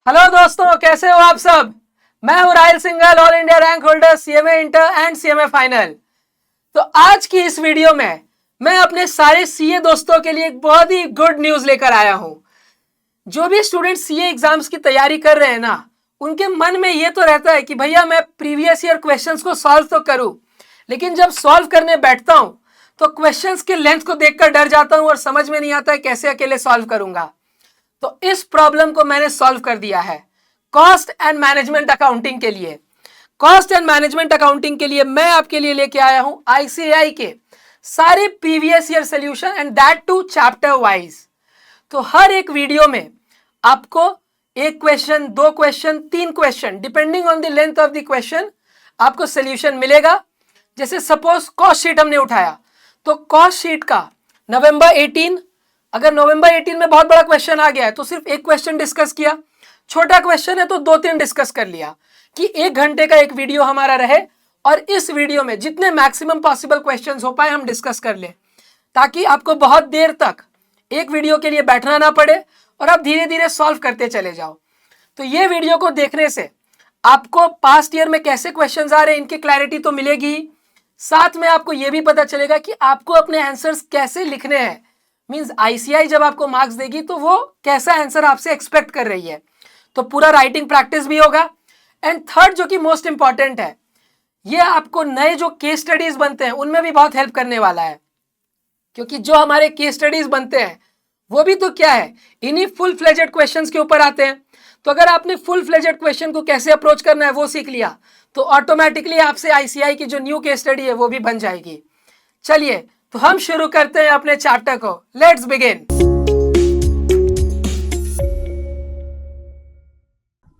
Hello दोस्तों, कैसे हो आप सब। मैं हूं Rahil Singhal, all India rank holder, CMA inter and CMA final. तो आज की इस वीडियो में मैं अपने सारे सीए दोस्तों के लिए एक बहुत ही गुड न्यूज लेकर आया हूं। जो भी स्टूडेंट सीए एग्जाम्स की तैयारी कर रहे हैं ना, उनके मन में ये तो रहता है कि भैया मैं प्रीवियस ईयर क्वेश्चंस को सॉल्व तो करूं, लेकिन जब सॉल्व करने बैठता हूं तो क्वेश्चंस के लेंथ को देखकर डर जाता हूं और समझ में नहीं आता है कैसे अकेले सॉल्व करूंगा। तो इस प्रॉब्लम को मैंने सॉल्व कर दिया है कॉस्ट एंड मैनेजमेंट अकाउंटिंग के लिए। कॉस्ट एंड मैनेजमेंट अकाउंटिंग के लिए मैं आपके लिए लेके आया हूं आईसीएआई के सारे previous year solution and that to chapter wise. तो हर एक वीडियो में आपको एक क्वेश्चन, दो क्वेश्चन, तीन question, depending on the length of the question आपको सॉल्यूशन मिलेगा। जैसे सपोज कॉस्ट शीट हमने उठाया, तो कॉस्ट शीट का नवंबर 18, अगर नवंबर 18 में बहुत बड़ा क्वेश्चन आ गया है तो सिर्फ एक क्वेश्चन डिस्कस किया, छोटा क्वेश्चन है तो दो तीन डिस्कस कर लिया, कि 1 घंटे का एक वीडियो हमारा रहे और इस वीडियो में जितने मैक्सिमम पॉसिबल क्वेश्चंस हो पाए हम डिस्कस कर लें, ताकि आपको बहुत देर तक एक वीडियो के लिए बैठना ना पड़े और आप धीरे धीरे सॉल्व करते चले जाओ। तो ये वीडियो को देखने से आपको पास्ट ईयर में कैसे क्वेश्चंस आ रहे हैं इनकी क्लैरिटी तो मिलेगी ही, साथ में आपको यह भी पता चलेगा कि आपको अपने आंसर्स कैसे लिखने हैं। मींस आईसीआई जब आपको मार्क्स देगी तो वो कैसा आंसर आपसे एक्सपेक्ट कर रही है, तो पूरा राइटिंग प्रैक्टिस भी होगा। एंड थर्ड, जो कि मोस्ट इंपॉर्टेंट है, ये आपको नए जो केस स्टडीज बनते हैं उनमें भी बहुत हेल्प करने वाला है, क्योंकि जो हमारे केस स्टडीज बनते हैं वो भी तो क्या है, इन्हीं फुल फ्लेजेड क्वेश्चंस के ऊपर आते हैं। तो अगर आपने फुल फ्लेजेड क्वेश्चन को कैसे अप्रोच करना है वो सीख लिया, तो ऑटोमेटिकली आपसे आईसीआई की जो न्यू केस स्टडी है वो भी बन जाएगी। चलिए तो हम शुरू करते हैं अपने चैप्टर को। Let's begin.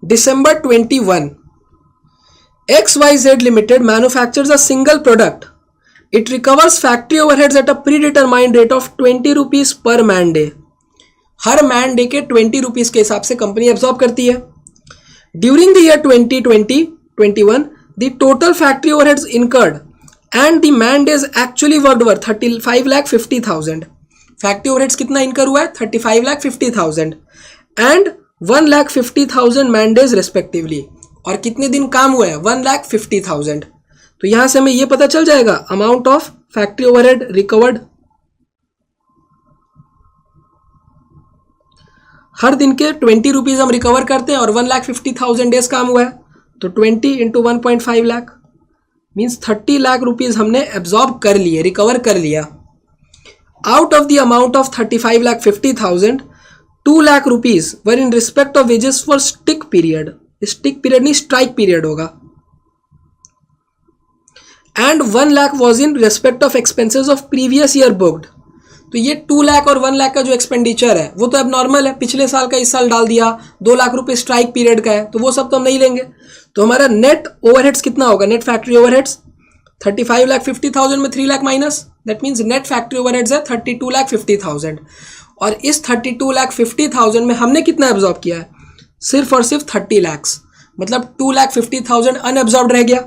December 21. XYZ Limited manufactures a single product. It recovers factory overheads at a predetermined rate of 20 rupees per man day. Her man day के 20 रुपीज के हिसाब से कंपनी एब्जॉर्ब करती है। During the year 2020-21, the total factory overheads incurred and the man days actually worked were 35,50,000. Factory overheads कितना इनकर हुआ है? 35,50,000 एंड 1,50,000 मैन डेज रेस्पेक्टिवली। और कितने दिन काम हुआ है? 1,50,000। तो यहां से हमें यह पता चल जाएगा amount of factory overhead recovered. हर दिन के 20 रुपीज हम रिकवर करते हैं और 1,50,000 डेज काम हुआ है, तो 20 into 1.5 lakh means 30 lakh rupees हमने एब्जॉर्ब कर लिए, रिकवर कर लिया। Out of the amount of 35,50,000, 2 lakh rupees were in respect of wages for stick period. Stick period नहीं, स्ट्राइक पीरियड होगा। And 1 lakh was in respect of expenses of previous year booked. तो ये 2 लाख और 1 लाख का जो एक्सपेंडिचर है वो तो अब नॉर्मल है, पिछले साल का इस साल डाल दिया। 2 लाख रुपए स्ट्राइक पीरियड का है, तो वो सब तो हम नहीं लेंगे। तो हमारा नेट ओवरहेड्स कितना होगा? नेट फैक्ट्री ओवरहेड्स 35,50,000 में 3 lakh minus, that means net factory overheads है 32,50,000। और इस 32,50,000 में हमने कितना एब्जॉर्ब किया है? सिर्फ और सिर्फ 30 लाख, मतलब 2,50,000 अनएब्जॉर्ब रह गया।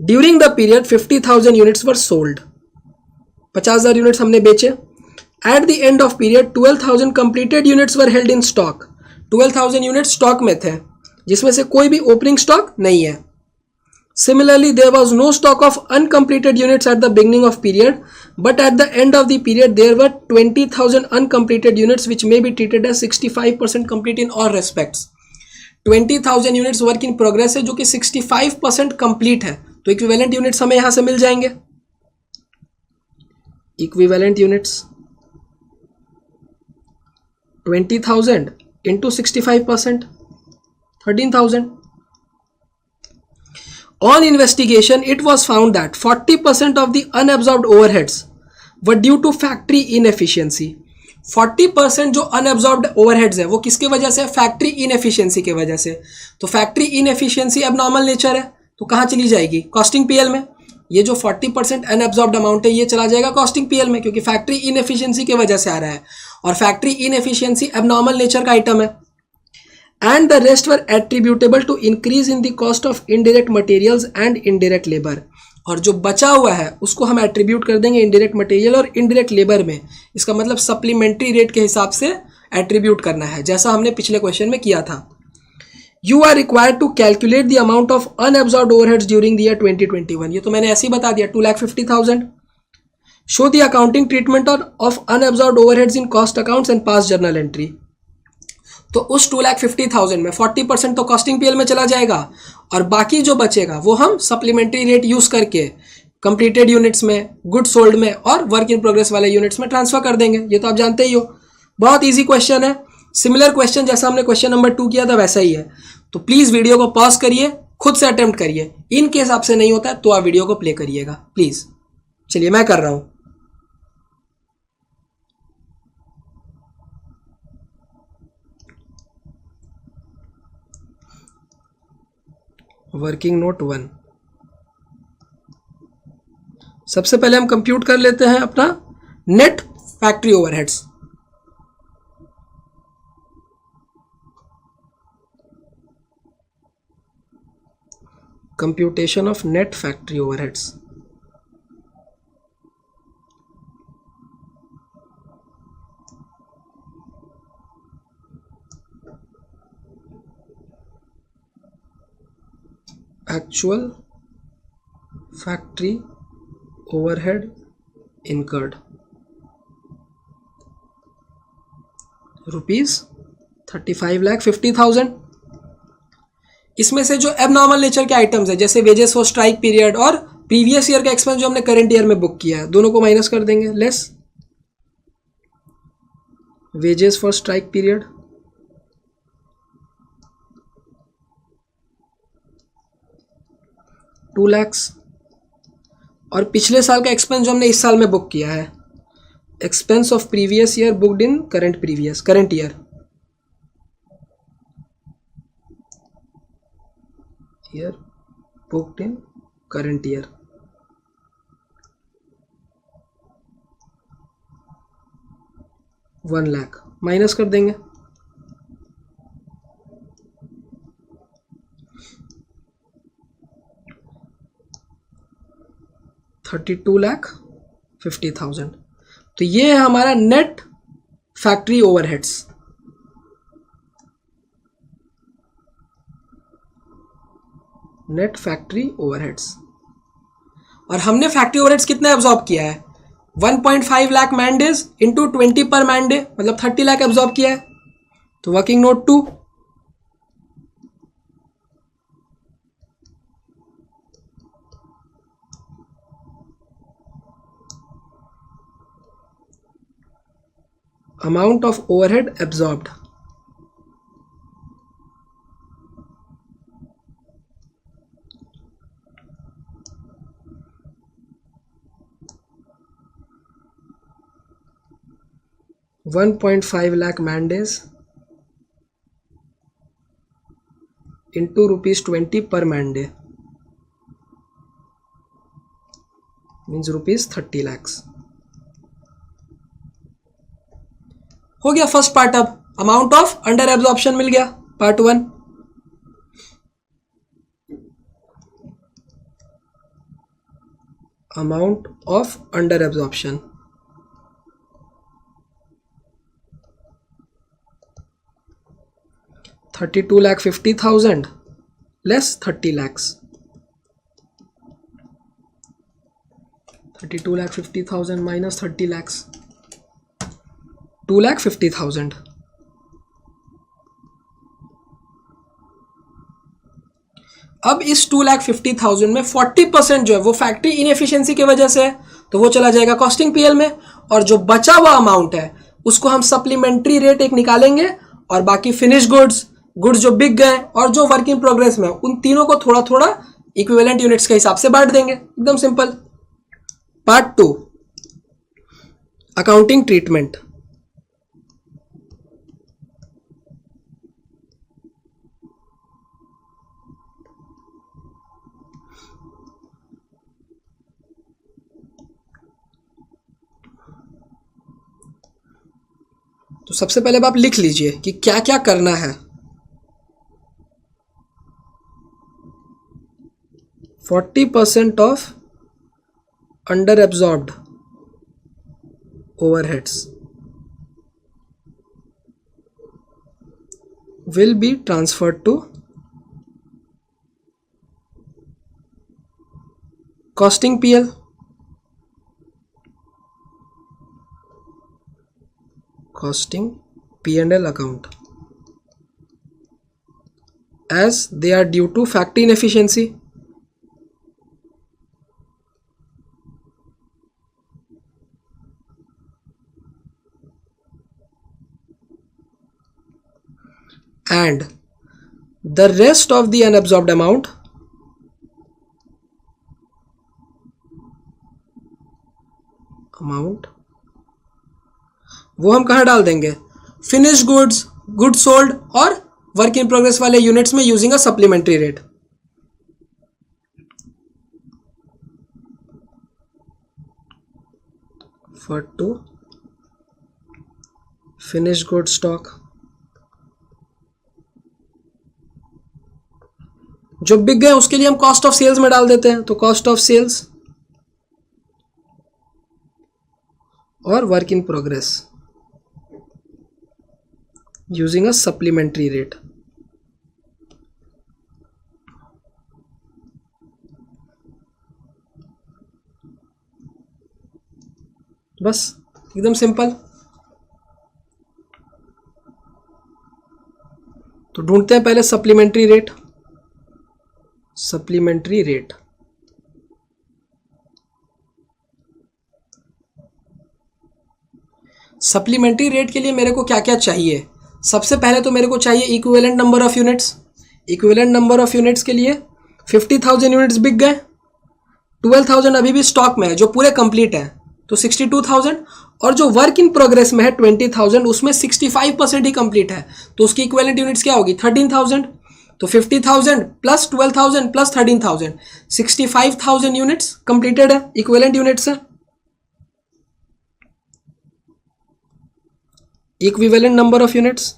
During the period 50,000 units were sold. 50,000 units हमने बेचे। At the end of period 12,000 completed units were held in stock. 12,000 units stock में थे, जिसमें से कोई भी ओपनिंग स्टॉक नहीं है। Similarly, there was no stock of uncompleted units at the beginning of period, but at the end of the period there were 20,000 uncompleted units which may be treated as 65% complete in all respects. 20,000 units work in progress है जो कि 65% complete है, तो equivalent units हमें यहाँ से मिल जाएंगे। Equivalent units 20,000 into 65%, 13,000. On investigation, it was found that 40% of the unabsorbed overheads were due to factory inefficiency. 40% जो unabsorbed overheads है वो किसके वजह से? फैक्ट्री inefficiency के वजह से। तो फैक्ट्री inefficiency अब नॉर्मल नेचर है, तो कहाँ चली जाएगी? कॉस्टिंग पीएल में। ये जो 40% अनएब्जॉर्ब्ड अमाउंट है ये चला जाएगा कॉस्टिंग पीएल में, क्योंकि फैक्ट्री इनएफिशिएंसी की वजह से आ रहा है और फैक्ट्री इनएफिशिएंसी एबनॉर्मल नेचर का आइटम है। And the rest were attributable to increase in the cost of indirect materials and indirect labor. और जो बचा हुआ है उसको हम एट्रीब्यूट कर देंगे इनडायरेक्ट मटेरियल और इनडायरेक्ट लेबर में। इसका मतलब सप्लीमेंट्री रेट के हिसाब से एट्रीब्यूट करना है, जैसा हमने पिछले क्वेश्चन में किया था। You are required to calculate the amount of unabsorbed overheads during the year 2021। ये तो मैंने ऐसे ही बता दिया, 2,50,000। Show the accounting treatment of unabsorbed overheads in cost accounts and pass journal entry. तो उस 2,50,000 में 40% तो कॉस्टिंग पीएल में चला जाएगा और बाकी जो बचेगा वो हम सप्लीमेंट्री रेट यूज करके कंप्लीटेड यूनिट्स में, गुड सोल्ड में और वर्क इन प्रोग्रेस वाले यूनिट्स में ट्रांसफर कर देंगे। ये तो आप जानते ही हो, बहुत इजी क्वेश्चन है। सिमिलर क्वेश्चन जैसा हमने क्वेश्चन नंबर 2 किया था वैसा ही है। तो प्लीज वीडियो को पॉज करिए, खुद से अटेम्प्ट करिए। इन केस आपसे नहीं होता है तो आप वीडियो को प्ले करिएगा प्लीज। चलिए मैं कर रहा हूं। Working note 1। सबसे पहले हम कंप्यूट कर लेते हैं अपना net factory overheads. Computation of net factory overheads. Actual factory overhead incurred ₹35,50,000। इसमें से जो एबनॉर्मल नेचर के आइटम्स है जैसे वेजेस फॉर स्ट्राइक पीरियड और प्रीवियस ईयर का एक्सपेंस जो हमने करंट ईयर में बुक किया है, दोनों को माइनस कर देंगे। Less wages for strike period $2 lakh और पिछले साल का एक्सपेंस जो हमने इस साल में बुक किया है, expense of previous year booked in current year booked in current year $1 lakh minus कर देंगे। $32,50,000। तो ये है हमारा net factory overheads. Net factory overheads. और हमने फैक्ट्री ओवरहेड्स कितना एब्जॉर्ब किया है? 1.5 लाख मैन डेज इंटू 20 पर मैन डे, मतलब 30 लाख एब्जॉर्ब किया है। तो working note 2, amount of overhead absorbed, $1.5 lakh man days into ₹20 per man day means ₹30 lakhs। हो गया फर्स्ट पार्ट। अब अमाउंट ऑफ अंडर एब्जॉर्प्शन मिल गया, part 1। Amount of under absorption $32,50,000 less 30 lakhs। 32,50,000 minus 30 lakhs, 2,50,000। अब इस 2,50,000 में 40% जो है वो फैक्ट्री इनएफिशिएंसी की वजह से है, तो वो चला जाएगा कॉस्टिंग पीएल में। और जो बचा हुआ अमाउंट है उसको हम सप्लीमेंट्री रेट एक निकालेंगे और बाकी फिनिश गुड्स जो बिक गए और जो वर्क इन प्रोग्रेस में, उन तीनों को थोड़ा थोड़ा इक्विवेलेंट यूनिट्स के हिसाब से बांट देंगे। एकदम सिंपल। Part 2, accounting treatment. तो सबसे पहले अब आप लिख लीजिए कि क्या क्या करना है। 40% of under absorbed overheads will be transferred to costing PL. Costing P&L account as they are due to factory inefficiency. And the rest of the unabsorbed amount वो हम कहाँ डाल देंगे? फिनिश गुड्स, गुड्स सोल्ड और work in progress वाले units में using a supplementary rate. For to finish good stock. जो बिक गए उसके लिए हम कॉस्ट ऑफ सेल्स में डाल देते हैं. तो कॉस्ट ऑफ सेल्स और work in progress using a supplementary rate. बस एकदम सिंपल. तो ढूंढते हैं पहले supplementary rate. Supplementary rate supplementary rate के लिए मेरे को क्या क्या चाहिए? सबसे पहले तो मेरे को चाहिए equivalent number of units. Equivalent number of units के लिए 50,000 यूनिट्स बिक गए, 12,000 अभी भी स्टॉक में है जो पूरे कंप्लीट है, तो 62,000. और जो वर्क इन प्रोग्रेस में है 20,000, उसमें 65% ही कंप्लीट है, तो उसकी इक्विवेलेंट यूनिट्स क्या होगी? 13,000. तो 50,000 प्लस 12,000 प्लस 13,000, 65,000 यूनिट्स कंप्लीटेड है, इक्विवेलेंट यूनिट्स है. Equivalent number of units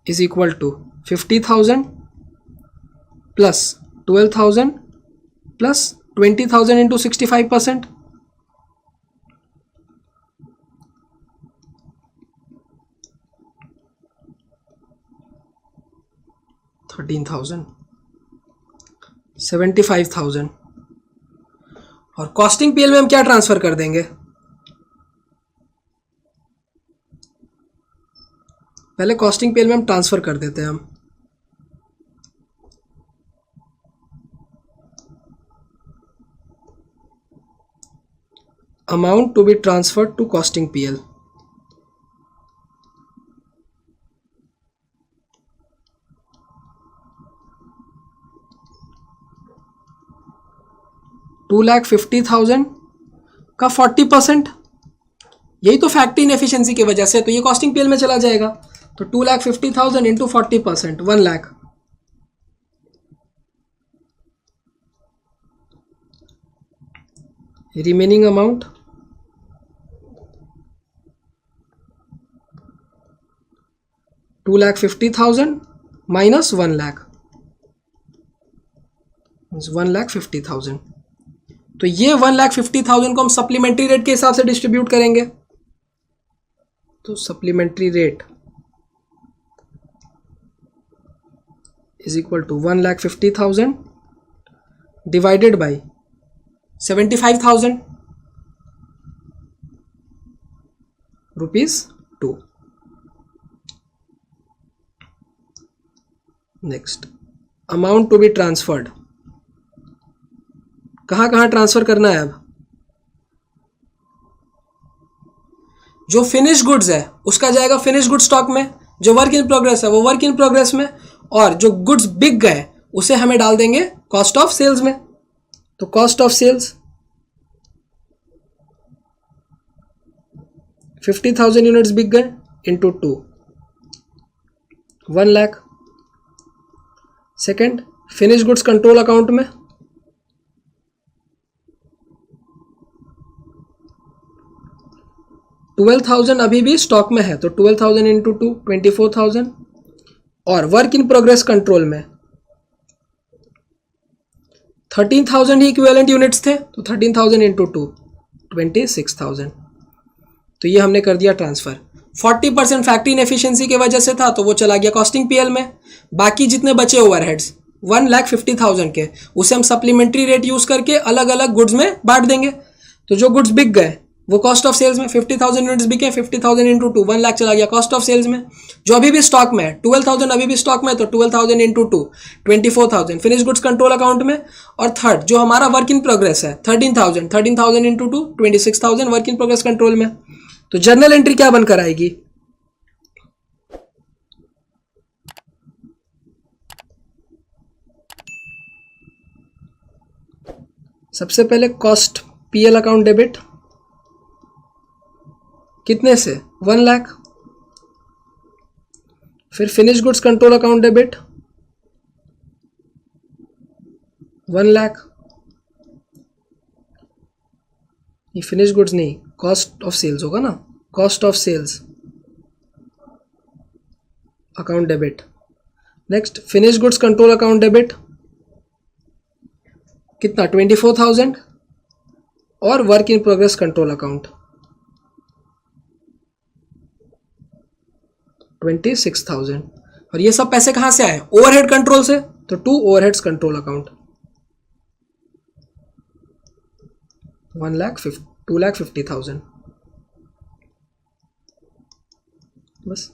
is equal to 50,000 plus 12,000 plus 20,000 into 65%. 13,000, 75,000. और कॉस्टिंग पीएल में हम क्या ट्रांसफर कर देंगे? पहले कॉस्टिंग पीएल में हम ट्रांसफर कर देते हैं. हम amount to be transferred to costing PL. $250,000 का 40%, यही तो फैक्ट्री इनएफिशिएंसी की वजह से, तो ये कॉस्टिंग पीएल में चला जाएगा. तो 250,000 into 40%, 1 lakh. Remaining amount $250,000 minus 1 lakh, 1,50,000. तो ये 1,50,000 को हम सप्लीमेंट्री रेट के हिसाब से डिस्ट्रीब्यूट करेंगे. तो supplementary rate is equal to 1,50,000 divided by 75,000 rupees 2. Next, amount to be transferred. कहाँ कहाँ ट्रांसफर करना है? अब जो फिनिश गुड्स है उसका जाएगा फिनिश गुड स्टॉक में, जो वर्क इन प्रोग्रेस है वो वर्क इन प्रोग्रेस में, और जो गुड्स बिक गए उसे हमें डाल देंगे कॉस्ट ऑफ सेल्स में. तो कॉस्ट ऑफ सेल्स 50,000 यूनिट्स बिक गए into 2, 1 lakh. Second, finish goods control account में 12,000 अभी भी स्टॉक में है, तो 12,000 इंटू 2, 24,000. और वर्क इन प्रोग्रेस कंट्रोल में 13,000 ही इक्विवेलेंट यूनिट्स थे, तो 13,000 इंटू 2 26,000। तो ये हमने कर दिया ट्रांसफ़र। 40% फैक्ट्री इनएफिशिएंसी की वजह से था, तो वो चला गया कॉस्टिंग पीएल में। बाकी जितने बचे ओवरहेड्स 1,50,000 के, उसे हम सप्लीमेंट्री रेट यूज़ करके अलग अलग गुड्स में बांट देंगे। तो जो गुड्स बिक गए वो कॉस्ट ऑफ सेल्स में, 50,000 यूनिट्स बिके, 50,000 इंटू 2 1 लाख चला गया कॉस्ट ऑफ सेल्स में। जो अभी भी स्टॉक में है 12,000 अभी भी स्टॉक में है, तो 12,000 into 2 24,000 finish goods control account में। और थर्ड जो हमारा वर्क इन प्रोग्रेस है 13,000 into 2 26,000 work in progress control में। तो जर्नल एंट्री क्या बनकर आएगी? सबसे पहले कॉस्ट पीएल अकाउंट डेबिट कितने से 1 लाख, फिर finish goods control account debit 1 lakh, ये फिनिश गुड्स नहीं, कॉस्ट ऑफ सेल्स होगा ना, cost of sales account debit. Next finish goods control account debit कितना 24,000 और work in progress control account 26,000। और ये सब पैसे कहां से आए? ओवरहेड कंट्रोल से, तो 2 ओवरहेड्स कंट्रोल अकाउंट 2,50,000। बस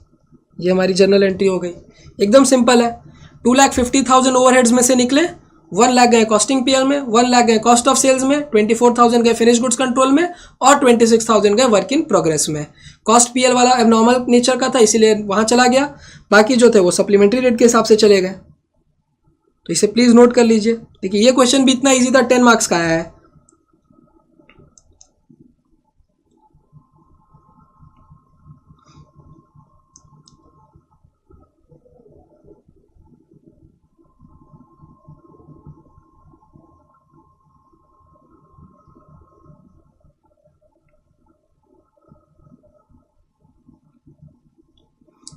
ये हमारी जर्नल एंट्री हो गई, एकदम सिंपल है। 2,50,000 ओवरहेड्स में से निकले, 1 लाख गए कॉस्टिंग पीएल में, 1 लाख गए कॉस्ट ऑफ सेल्स में, 24,000 गए फिनिश गुड्स कंट्रोल में और 26,000 गए वर्क इन प्रोग्रेस में। कॉस्ट पीएल वाला एबनॉर्मल नेचर का था इसीलिए वहां चला गया, बाकी जो थे वो सप्लीमेंट्री रेट के हिसाब से चले गए। तो इसे प्लीज नोट कर लीजिए। देखिए ये क्वेश्चन भी इतना ईजी था, 10 मार्क्स का आया है।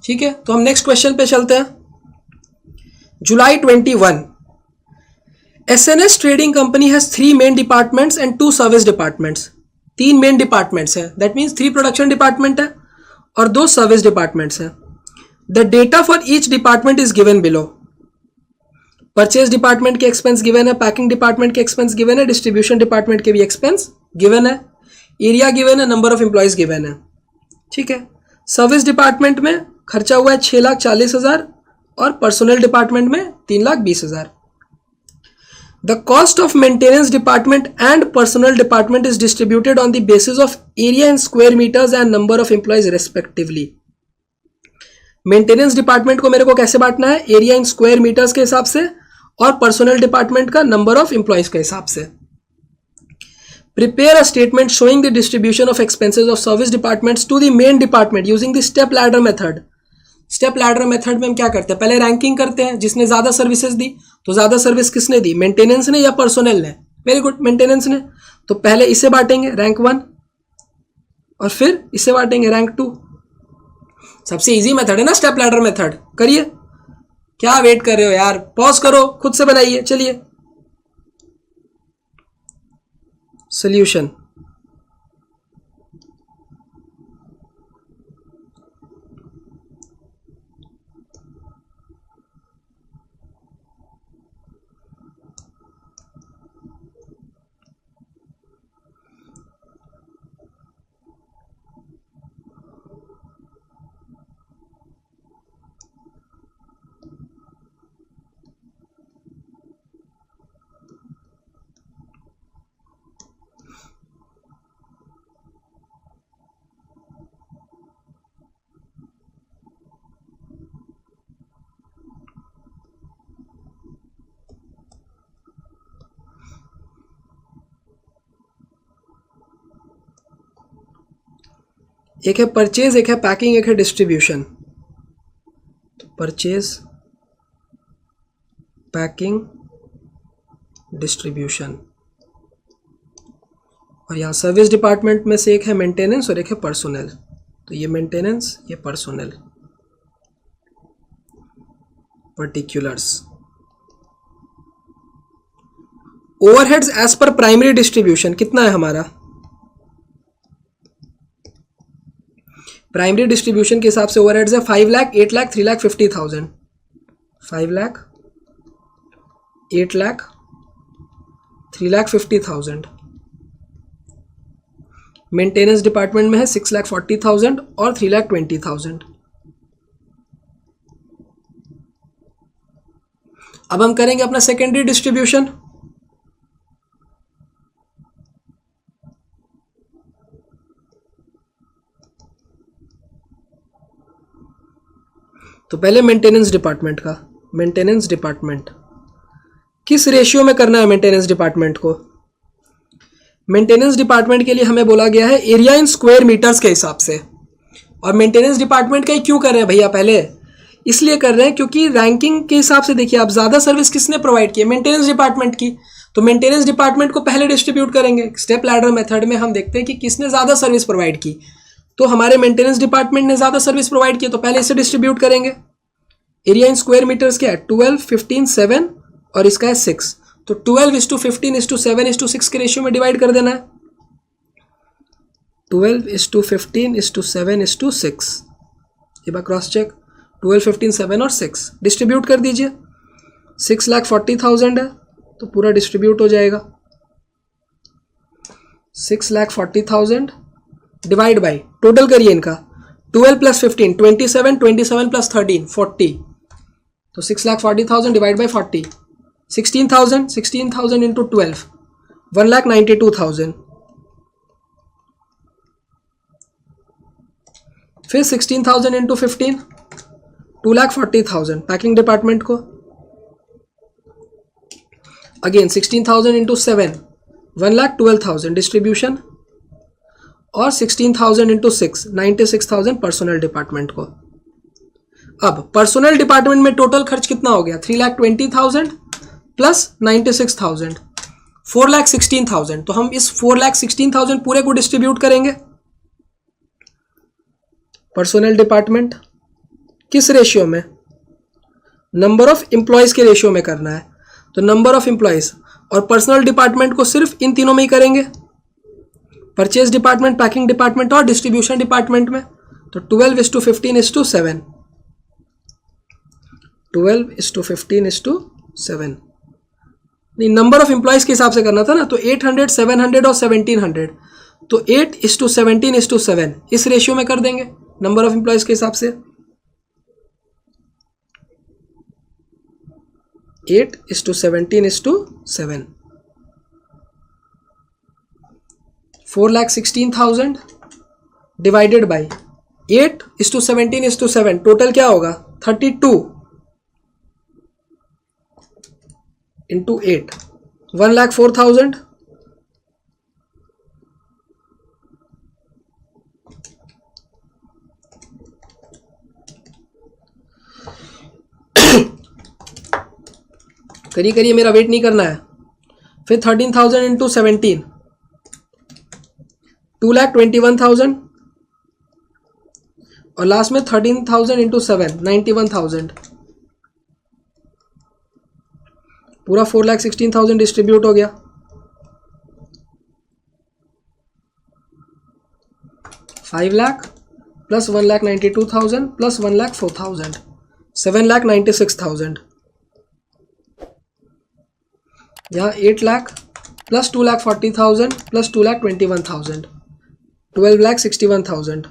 ठीक है, तो हम नेक्स्ट क्वेश्चन पे चलते हैं। जुलाई 21 SNS trading company has 3 main departments and 2 service departments. 3 main departments है, दैट मीन्स 3 प्रोडक्शन डिपार्टमेंट है और 2 सर्विस डिपार्टमेंट्स है। The data for each department is given below. Purchase department के एक्सपेंस गिवन है, packing department के expense given है, distribution department के भी एक्सपेंस गिवन है, एरिया गिवन है, नंबर ऑफ एम्प्लॉयज गिवन है। ठीक है, सर्विस डिपार्टमेंट में खर्चा हुआ है 6,40,000 और पर्सनल डिपार्टमेंट में 3,20,000। The cost of maintenance department and personal department is distributed on the basis of area in square metres and number of employees respectively. Maintenance department को मेरे को कैसे बांटना है? एरिया इन स्क्वायर मीटर्स के हिसाब से और पर्सनल डिपार्टमेंट का नंबर ऑफ एम्प्लॉयज के हिसाब से। Prepare a statement showing the distribution of expenses of service departments to the main department using the step ladder method. Step ladder method में हम क्या करते हैं? पहले रैंकिंग करते हैं, जिसने ज्यादा सर्विसेज दी, तो ज्यादा सर्विस किसने दी? मेंटेनेंस ने या पर्सोनल ने? वेरी गुड, मेंटेनेंस ने। तो पहले इसे बांटेंगे रैंक 1 और फिर इसे बांटेंगे रैंक 2। सबसे इजी मेथड है ना स्टेप लैडर मेथड, करिए। क्या वेट कर रहे हो यार, पॉज करो, खुद से बनाइए। चलिए सॉल्यूशन। एक है परचेज, एक है पैकिंग, एक है डिस्ट्रीब्यूशन। तो परचेज, पैकिंग, डिस्ट्रीब्यूशन। और यहाँ सर्विस डिपार्टमेंट में से एक है मेंटेनेंस और एक है पर्सोनल। तो ये मेंटेनेंस, ये personal. Particulars. Overheads as per primary distribution कितना है हमारा? प्राइमरी डिस्ट्रीब्यूशन के हिसाब से ओवरहेड्स है 5 लाख, 8 लाख, 3 लाख 50,000, 5 लाख, 8 लाख, 3 लाख 50,000। मेंटेनेंस डिपार्टमेंट में है 6 लाख 40,000 और 3 लाख 20,000। अब हम करेंगे अपना सेकेंडरी डिस्ट्रीब्यूशन। तो पहले मेंटेनेंस डिपार्टमेंट का, मेंटेनेंस डिपार्टमेंट किस रेशियो में करना है मेंटेनेंस डिपार्टमेंट को? मेंटेनेंस डिपार्टमेंट के लिए हमें बोला गया है एरिया इन स्क्वायर मीटर्स के हिसाब से। और मेंटेनेंस डिपार्टमेंट का ही क्यों कर रहे हैं भैया? पहले इसलिए कर रहे हैं क्योंकि रैंकिंग के हिसाब से देखिए, आप ज़्यादा सर्विस किसने प्रोवाइड की है? मेंटेनेंस डिपार्टमेंट की। तो मेंटेनेंस डिपार्टमेंट को पहले डिस्ट्रीब्यूट करेंगे। स्टेप लैडर मेथड में हम देखते हैं कि किसने ज़्यादा सर्विस प्रोवाइड की। तो हमारे मेंटेनेंस डिपार्टमेंट ने ज़्यादा सर्विस प्रोवाइड की, तो पहले इसे डिस्ट्रीब्यूट करेंगे। एरिया इन स्क्वायर मीटर्स क्या है? 12, 15, 7 और इसका है 6। तो 12:15:7:6 के रेशियो में डिवाइड कर देना है। 12:15:7:6। ये बार क्रॉस चेक, 12, 15, 7 और 6 डिस्ट्रीब्यूट कर दीजिए। 6,40,000 है तो पूरा डिस्ट्रीब्यूट हो जाएगा। 6,40,000 डिवाइड बाई टोटल करिए इनका, 12 + 15 27, 27 + 13 40। तो 6,40,000 डिवाइड बाई 40, 16,000, 16,000 इंटू 12 1,92,000। फिर 16,000 इंटू 15 2,40,000 पैकिंग डिपार्टमेंट को। Again 16,000 into 7 1,12,000 distribution. और 16,000 इंटू 6 96,000 पर्सनल डिपार्टमेंट को। अब पर्सनल डिपार्टमेंट में टोटल खर्च कितना हो गया? 3,20,000 प्लस 96,000 4,16,000। तो हम इस 4,16,000 पूरे को डिस्ट्रीब्यूट करेंगे। पर्सनल डिपार्टमेंट किस रेशियो में? नंबर ऑफ एम्प्लॉयज के रेशियो में करना है। तो नंबर ऑफ एम्प्लॉयज और पर्सनल डिपार्टमेंट को सिर्फ इन तीनों में ही करेंगे, परचेज डिपार्टमेंट, पैकिंग डिपार्टमेंट और डिस्ट्रीब्यूशन डिपार्टमेंट में। तो 12:15:7 12:15:7 नहीं, नंबर ऑफ एम्प्लॉयज के हिसाब से करना था ना। तो 800, 700 और 1700। तो 8:17:7 इस रेशियो में कर देंगे नंबर ऑफ एम्प्लॉयज के हिसाब से। 8:17:7 4,16,000 डिवाइडेड बाई 8:17:7 टोटल क्या होगा? 32 इंटू 8 1,04,000। करिए करिए, मेरा वेट नहीं करना है। फिर 13,000 इंटू 17 2,21,000 और लास्ट में 13,000 इंटू 7 91,000। पूरा 4,16,000 डिस्ट्रीब्यूट हो गया। 5 लाख प्लस 1,92,000 प्लस 1,04,000 7,96,000। यहाँ 8 लाख प्लस 2,40,000 प्लस 2,21,000 12,61,000।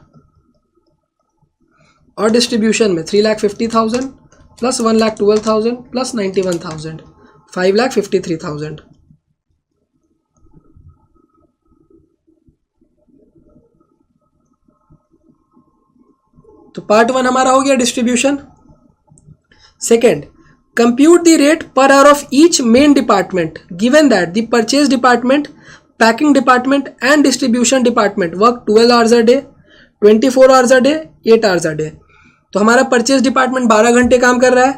और डिस्ट्रीब्यूशन में 3,50,000 प्लस 1,12,000 प्लस 91,000 5,53,000। तो पार्ट 1 हमारा हो गया distribution. Second, compute the rate per hour of each main department given that the purchase department, packing department and distribution department work 12 hours a day, 24 hours a day, 8 hours a day. तो हमारा purchase department 12 घंटे काम कर रहा है,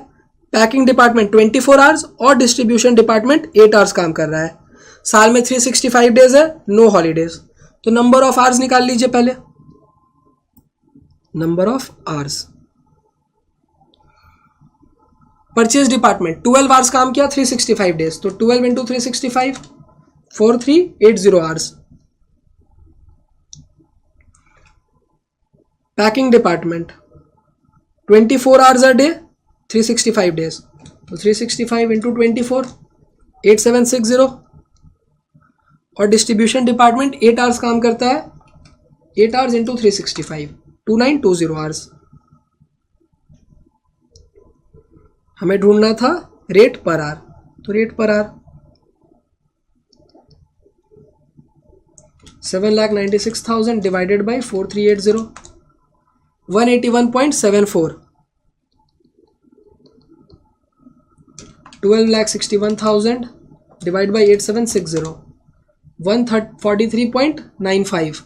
packing department 24 hours और distribution department 8 hours काम कर रहा है। साल में 365 डेज है, नो हॉलीडेज। तो नंबर ऑफ आवर्स निकाल लीजिए पहले। Number of hours purchase department 12 hours काम किया, 365 डेज, तो 12 into 365 4380 hours. Packing department 24 hours a day, 365 days, तो 365 इंटू 24 8760। और डिस्ट्रीब्यूशन डिपार्टमेंट 8 आवर्स काम करता है, 8 आवर्स इंटू 365 2920 आवर्स। हमें ढूंढना था रेट पर आवर, तो rate per hour 7,96,000 divided by 4380 181.74। 12,61,000 divide by 8760 143.95।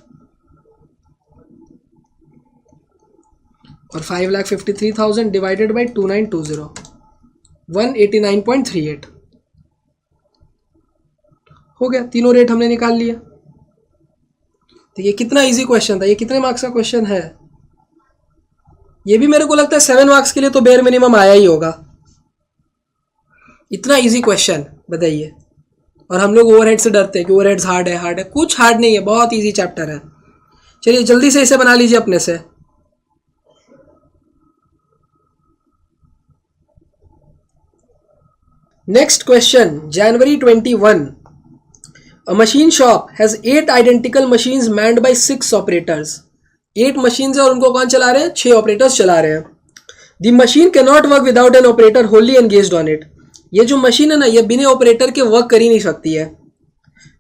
और 5,53,000 डिवाइडेड बाई 2920 189.38। हो गया, तीनों रेट हमने निकाल लिया। तो ये कितना इजी क्वेश्चन था, ये कितने मार्क्स का क्वेश्चन है? ये भी मेरे को लगता है 7 मार्क्स के लिए तो बेयर मिनिमम आया ही होगा। इतना इजी क्वेश्चन बताइए। और हम लोग ओवरहेड से डरते हैं कि ओवरहेड्स हार्ड है, कुछ हार्ड नहीं है, बहुत इजी चैप्टर है। चलिए जल्दी से इसे बना लीजिए अपने से। Next question, January 21. A machine shop has 8 identical machines manned by 6 operators. 8 machines है और उनको कौन चला रहे हैं? 6 operators चला रहे हैं। The machine cannot work without an operator wholly engaged on it. ये जो मशीन है ना, ये बिना ऑपरेटर के वर्क कर ही नहीं सकती है।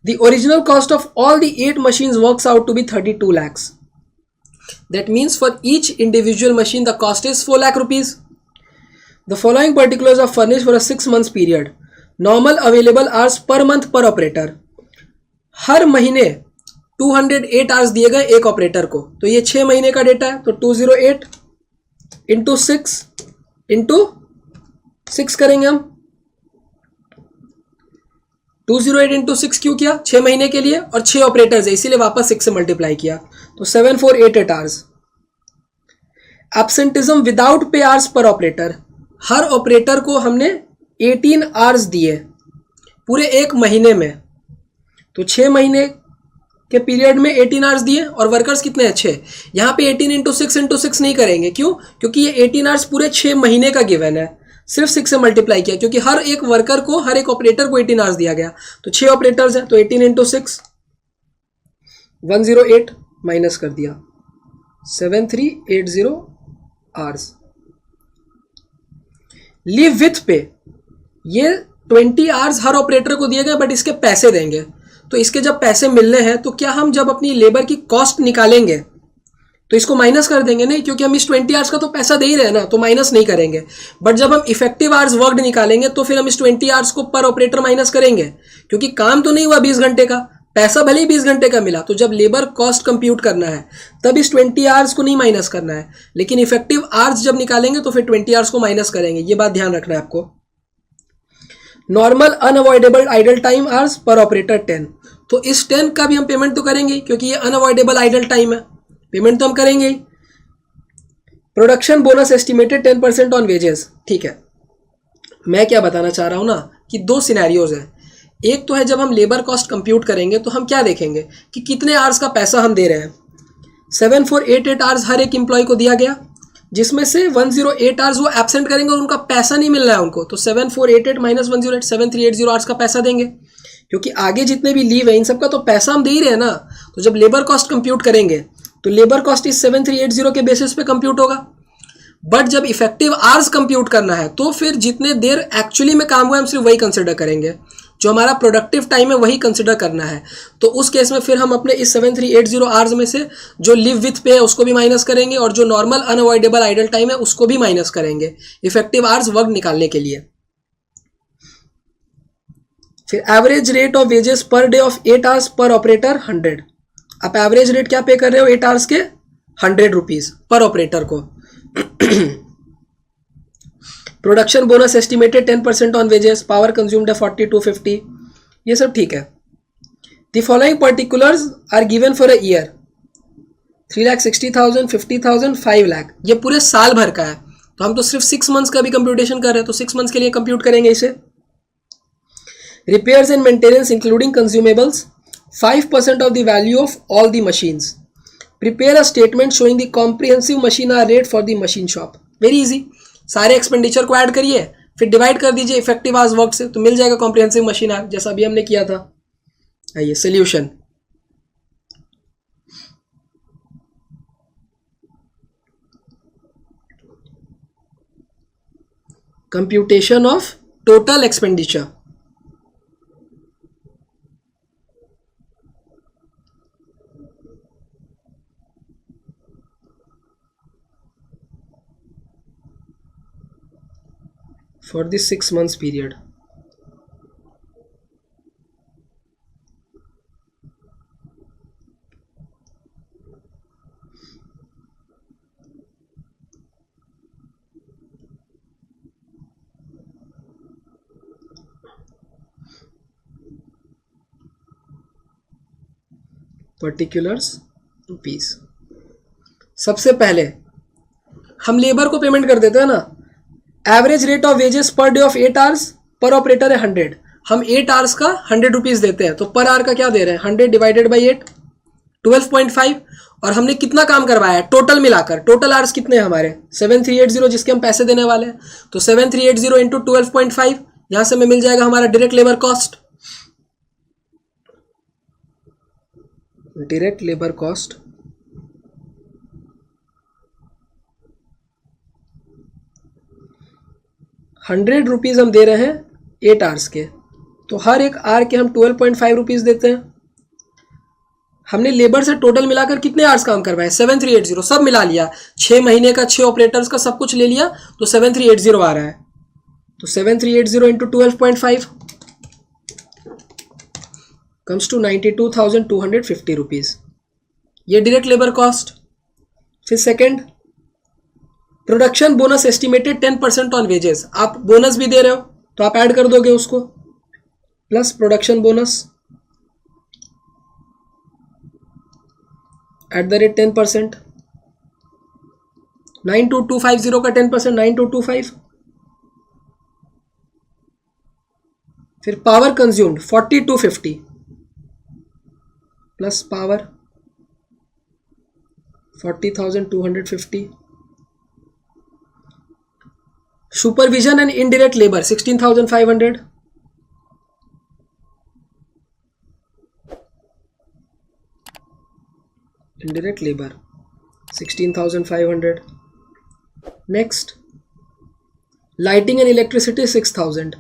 The original cost of all the 8 machines works out to be 32 lakhs. That means for each individual machine the cost is 4 lakh rupees. The following particulars are furnished for a 6 months period. Normal available hours per month per operator. हर महीने 208 hours दिए गए एक operator को, तो ये 6 महीने का data है। तो 208 इंटू 6 करेंगे हम। 208 इंटू 6 क्यों किया? 6 महीने के लिए, और 6 ऑपरेटर्स है इसीलिए वापस 6 से मल्टीप्लाई किया, तो 7488 hours. Absenteeism without pay hours per operator, हर ऑपरेटर को हमने 18 आवर्स दिए पूरे एक महीने में, तो 6 महीने के पीरियड में 18 आवर्स दिए, और वर्कर्स कितने हैं? 6। यहाँ पे 18 इंटू 6 नहीं करेंगे, क्यों? क्योंकि ये 18 आवर्स पूरे 6 महीने का गिवन है, सिर्फ 6 से मल्टीप्लाई किया, क्योंकि हर एक वर्कर को, हर एक ऑपरेटर को 18 आवर्स दिया गया। तो 6 ऑपरेटर्स हैं, तो 18 इंटू 6 108 माइनस कर दिया 7380 आवर्स। लीव विथ पे, ये 20 आवर्स हर ऑपरेटर को दिए गए, बट इसके पैसे देंगे। तो इसके जब पैसे मिलने हैं, तो क्या हम जब अपनी लेबर की कॉस्ट निकालेंगे तो इसको माइनस कर देंगे? नहीं, क्योंकि हम इस 20 आवर्स का तो पैसा दे ही रहे हैं ना, तो माइनस नहीं करेंगे। बट जब हम इफेक्टिव आवर्स वर्कड निकालेंगे तो फिर हम इस 20 आवर्स को पर ऑपरेटर माइनस करेंगे, क्योंकि काम तो नहीं हुआ 20 घंटे का, पैसा भले ही 20 घंटे का मिला। तो जब लेबर कॉस्ट कंप्यूट करना है तब इस 20 आवर्स को नहीं माइनस करना है, लेकिन इफेक्टिव आवर्स जब निकालेंगे तो फिर 20 आवर्स को माइनस करेंगे। ये बात ध्यान रखना है आपको। Normal unavoidable idle time hours per operator 10, तो इस 10 का भी हम पेमेंट तो करेंगे, क्योंकि ये अनअवॉइडेबल आइडल टाइम है, पेमेंट तो हम करेंगे ही। Production bonus estimated 10% on wages, ठीक है। मैं क्या बताना चाह रहा हूं ना, कि 2 सिनेरियोज हैं। एक तो है जब हम लेबर कॉस्ट कंप्यूट करेंगे तो हम क्या देखेंगे कि कितने आवर्स का पैसा हम दे रहे हैं। 7488 आवर्स हर एक एम्प्लॉय को दिया गया, जिसमें से 108 आवर्स वो एब्सेंट करेंगे और उनका पैसा नहीं मिल रहा है उनको, तो 7488 माइनस 108 7380 आवर्स का पैसा देंगे, क्योंकि आगे जितने भी लीव है इन सब का तो पैसा हम दे ही रहे हैं ना। तो जब लेबर कॉस्ट कंप्यूट करेंगे तो लेबर कॉस्ट इस 7380 के बेसिस पे कंप्यूट होगा। बट जब इफेक्टिव आवर्स कंप्यूट करना है तो फिर जितने देर एक्चुअली में काम हुआ हम सिर्फ वही कंसिडर करेंगे, जो हमारा प्रोडक्टिव टाइम है वही कंसिडर करना है। तो उस केस में फिर हम अपने इस 7380 आवर्स में से जो लिव विथ पे है उसको भी माइनस करेंगे, और जो नॉर्मल अनअवॉइडेबल आइडल टाइम है उसको भी माइनस करेंगे इफेक्टिव आवर्स वर्क निकालने के लिए। फिर average rate of wages per day of 8 hours per operator 100। आप एवरेज रेट क्या पे कर रहे हो 8 आवर्स के? 100 रुपीज पर ऑपरेटर को। Production bonus estimated 10% on wages, power consumed है 40 to 50, ये सब ठीक है। The following particulars are given for a year, 3,60,000, 50,000, 5 lakh, ये पूरे साल भर का है। तो हम तो सिर्फ 6 मंथ्स का भी कंप्यूटेशन कर रहे हैं, तो 6 मंथ्स के लिए कंप्यूट करेंगे इसे। Repairs and maintenance including consumables 5% of the value of all the machines. Prepare a statement showing the comprehensive machine hour rate for the machine shop. Very easy, सारे एक्सपेंडिचर को ऐड करिए, फिर divide कर दीजिए effective hours work से, तो मिल जाएगा comprehensive machine are, जैसा अभी हमने किया था। आइए solution. Computation of total expenditure. for the 6 months period. Particulars rupees। सबसे पहले हम लेबर को पेमेंट कर देते हैं ना, average rate of wages per day of 8 hours, per operator है 100, हम 8 आवर्स का 100 रुपीज देते हैं, तो पर आवर का क्या दे रहे हैं 100 डिवाइडेड बाई 8 12.5। और हमने कितना काम करवाया है टोटल मिलाकर, टोटल आवर्स कितने हैं हमारे 7380 जिसके हम पैसे देने वाले हैं, तो 7380 इंटू 12.5, यहां से हमें मिल जाएगा हमारा direct labour cost. Direct labour cost ₹100 हम दे रहे हैं 8 आवर्स के, तो हर एक आवर के हम 12.5 रुपीज देते हैं। हमने लेबर से टोटल मिलाकर कितने आवर्स काम करवाए 7380, सब मिला लिया, 6 महीने का 6 ऑपरेटर्स का सब कुछ ले लिया, तो 7380 आ रहा है। तो 7380 इंटू 12.5 कम्स टू 92,250 रुपीज, ये डायरेक्ट लेबर कॉस्ट। फिर second, production bonus estimated 10% on wages, आप बोनस भी दे रहे हो तो आप ऐड कर दोगे उसको, plus production bonus at the rate 10%, 92,250 का 10% 9225। फिर power consumed 4250 plus power 40,250। Supervision and indirect labour 16,500। indirect labor 16,500। next, lighting and electricity 6,000।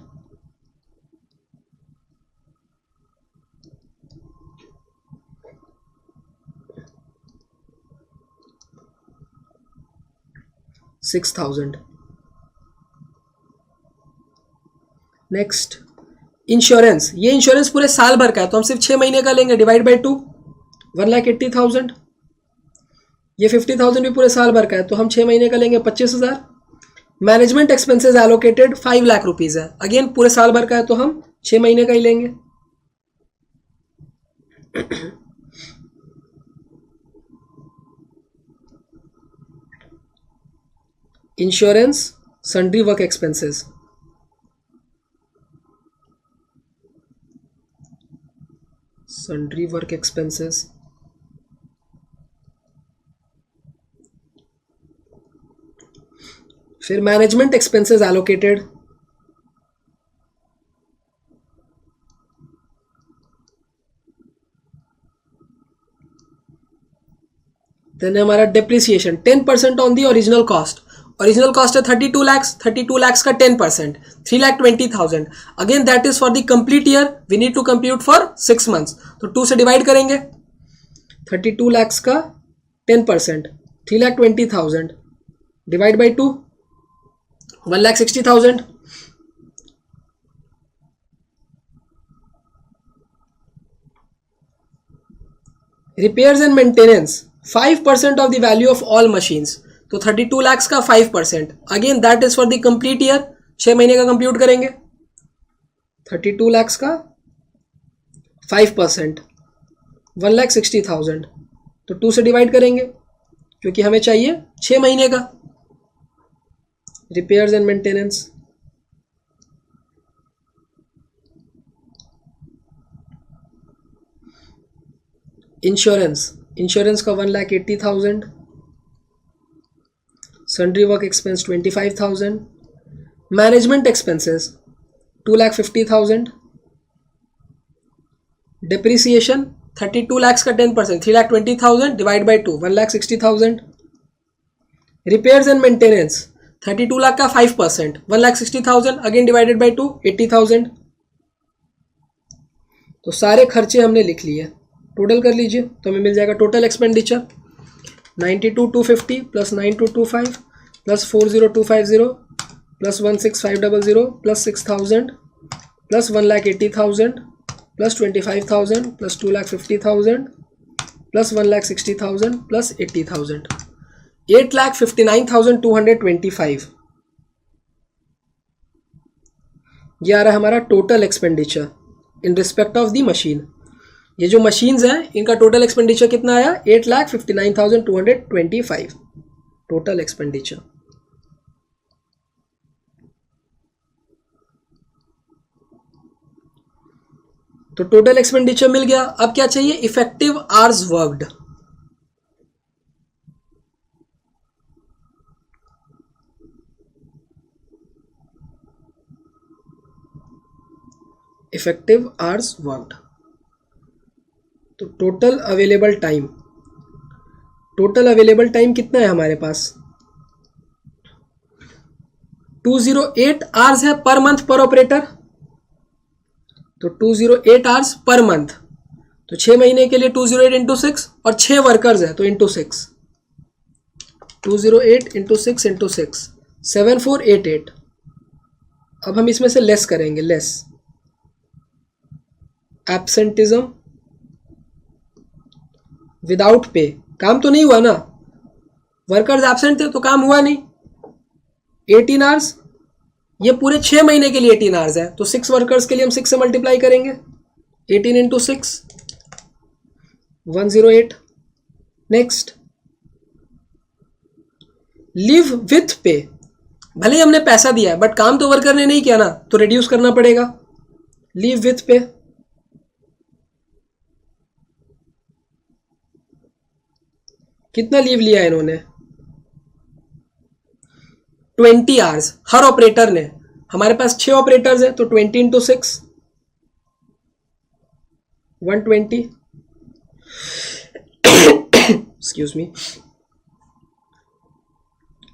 Next, insurance, ये इंश्योरेंस पूरे साल भर का है तो हम सिर्फ 6 महीने का लेंगे, डिवाइड बाई 2 1,80,000। ये 50,000 भी पूरे साल भर का है तो हम 6 महीने का लेंगे 25,000। Management expenses allocated 5 lakh rupees है, अगेन पूरे साल भर का है तो हम 6 महीने का ही लेंगे। Insurance sundry work expenses sundry work expenses फिर मैनेजमेंट एक्सपेंसेस एलोकेटेड, देन हमारा depreciation 10% on the original cost, original cost है 32 lakhs, 32 lakhs का 10% 3,20,000, again that is for the complete year, we need to compute for 6 months, तो 2 से divide करेंगे, 32 lakhs का 10% 3,20,000 divide by 2 1,60,000। Repairs and maintenance 5% of the value of all machines, तो 32 lakhs का 5%, again that is for the complete year, 6 महीने का compute करेंगे, 32 lakhs का 5% 1,60,000, तो 2 से डिवाइड करेंगे क्योंकि हमें चाहिए 6 महीने का, रिपेयर्स एंड मेंटेनेंस, इंश्योरेंस का 1,80,000, sundry work expense 25,000, management expenses 2,50,000, depreciation 32 lakhs का 10%, 3,20,000 divide by 2, 1,60,000, repairs and maintenance 32 lakh का 5%, 1,60,000 अगेन डिवाइडेड बाई 2, 80,000। तो सारे खर्चे हमने लिख लिए, टोटल कर लीजिए तो हमें मिल जाएगा total expenditure 92,250 plus 9225 plus 40,250 plus 16,500 plus 6,000 plus 1,80,000 plus 25,000 plus 2,50,000 plus 1,60,000 plus 80,000, 8,59,225। ये आ रहा है हमारा total expenditure in respect of the machine. ये जो मशीन्स हैं इनका टोटल एक्सपेंडिचर कितना आया? 8,59,225 टोटल एक्सपेंडिचर। तो टोटल एक्सपेंडिचर मिल गया। अब क्या चाहिए? Effective hours worked. Effective hours worked, तो total available time, total available time कितना है हमारे पास? 208 आवर्स है पर मंथ पर ऑपरेटर। तो 208 आवर्स पर मंथ, तो 6 महीने के लिए 208 इंटू 6 और 6 वर्कर्स है तो इंटू 6, 208 इंटू 6 इंटू 6, 7488। अब हम इसमें से लेस करेंगे, लेस एब्सेंटिज्म विदाउट पे। काम तो नहीं हुआ ना, वर्कर्स एब्सेंट थे तो काम हुआ नहीं। 18 आवर्स, ये पूरे 6 महीने के लिए 18 आवर्स है, तो 6 वर्कर्स के लिए हम 6 से मल्टीप्लाई करेंगे, 18 इंटू 6 108। नेक्स्ट लीव विथ पे, भले ही हमने पैसा दिया है बट काम तो वर्कर ने नहीं किया ना, तो रिड्यूस करना पड़ेगा। लीव विथ पे, कितना लीव लिया है इन्होंने? 20 आवर्स हर ऑपरेटर ने। हमारे पास 6 ऑपरेटर्स हैं तो 20 इंटू 6 120, एक्सक्यूज मी।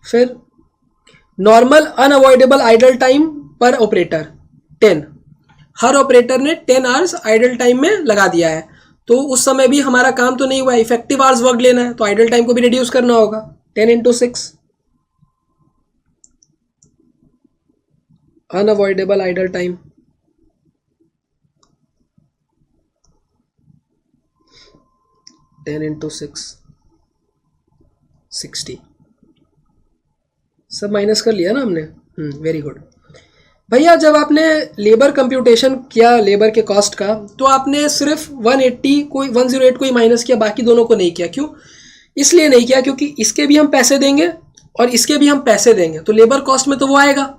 फिर नॉर्मल अनअवॉइडेबल आइडल टाइम पर ऑपरेटर 10, हर ऑपरेटर ने 10 आवर्स आइडल टाइम में लगा दिया है, तो उस समय भी हमारा काम तो नहीं हुआ, इफेक्टिव आवर्स वर्क लेना है तो आइडल टाइम को भी रिड्यूस करना होगा। 10 into 6 unavoidable idle time, ten into 6 60। सब माइनस कर लिया ना हमने, वेरी गुड। भैया जब आपने लेबर कंप्यूटेशन किया लेबर के कॉस्ट का, तो आपने सिर्फ 108 को ही माइनस किया, बाकी दोनों को नहीं किया। क्यों? इसलिए नहीं किया क्योंकि इसके भी हम पैसे देंगे और इसके भी हम पैसे देंगे, तो लेबर कॉस्ट में तो वो आएगा।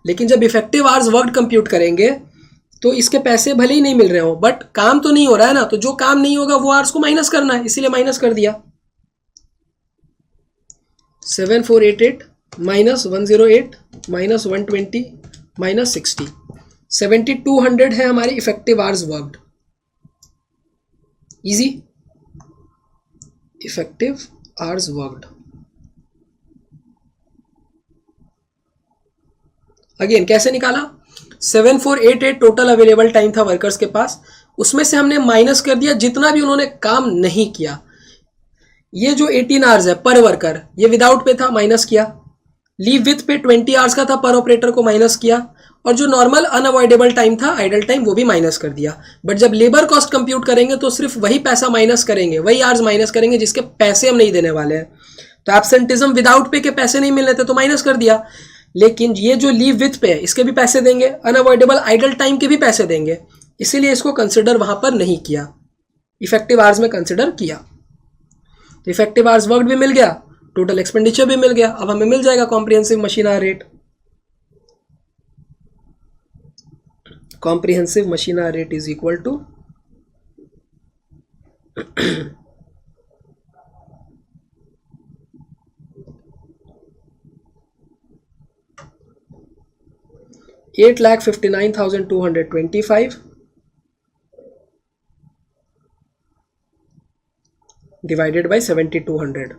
लेकिन जब इफेक्टिव आवर्स वर्क कंप्यूट करेंगे तो इसके पैसे भले ही नहीं मिल रहे हो बट काम तो नहीं हो रहा है ना, तो जो काम नहीं होगा वो आवर्स को माइनस करना है, इसीलिए माइनस कर दिया। 7488 माइनस 108 माइनस 120 माइनस 60, 7200 है हमारी effective hours worked. Easy, effective hours worked. Again कैसे निकाला? 7488 टोटल अवेलेबल टाइम था वर्कर्स के पास, उसमें से हमने माइनस कर दिया जितना भी उन्होंने काम नहीं किया। ये जो 18 आवर्स है पर वर्कर, ये विदाउट पे था, माइनस किया। लीव विथ पे 20 आवर्स का था पर ऑपरेटर को, माइनस किया। और जो नॉर्मल अनअवॉइडेबल टाइम था आइडल टाइम, वो भी माइनस कर दिया। बट जब लेबर कॉस्ट कंप्यूट करेंगे तो सिर्फ वही पैसा माइनस करेंगे, वही आवर्स माइनस करेंगे जिसके पैसे हम नहीं देने वाले हैं। तो एब्सेंटिज्म विदाउट पे के पैसे नहीं मिल रहे थे तो माइनस कर दिया। लेकिन ये जो लीव विथ पे है इसके भी पैसे देंगे, अनअवॉइडेबल आइडल टाइम के भी पैसे देंगे, इसीलिए इसको कंसिडर वहां पर नहीं किया, इफेक्टिव आवर्स में कंसिडर किया। तो इफेक्टिव आवर्स वर्क भी मिल गया, टोटल एक्सपेंडिचर भी मिल गया। अब हमें मिल जाएगा comprehensive machine hour rate. comprehensive machine hour rate is equal to 8,59,225 divided by 7,200.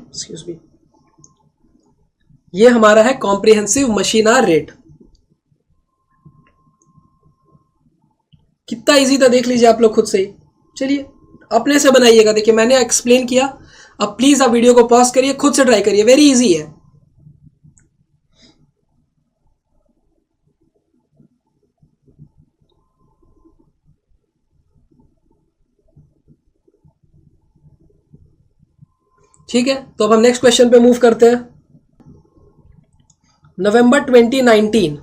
Excuse me. ये हमारा है कॉम्प्रिहेंसिव मशीन आवर रेट। कितना इजी था देख लीजिए आप लोग खुद से ही। चलिए अपने से बनाइएगा। देखिए मैंने एक्सप्लेन किया, अब प्लीज आप वीडियो को पॉज करिए, खुद से ट्राई करिए, वेरी इजी है। ठीक है, तो अब हम नेक्स्ट क्वेश्चन पे मूव करते हैं। November 2019,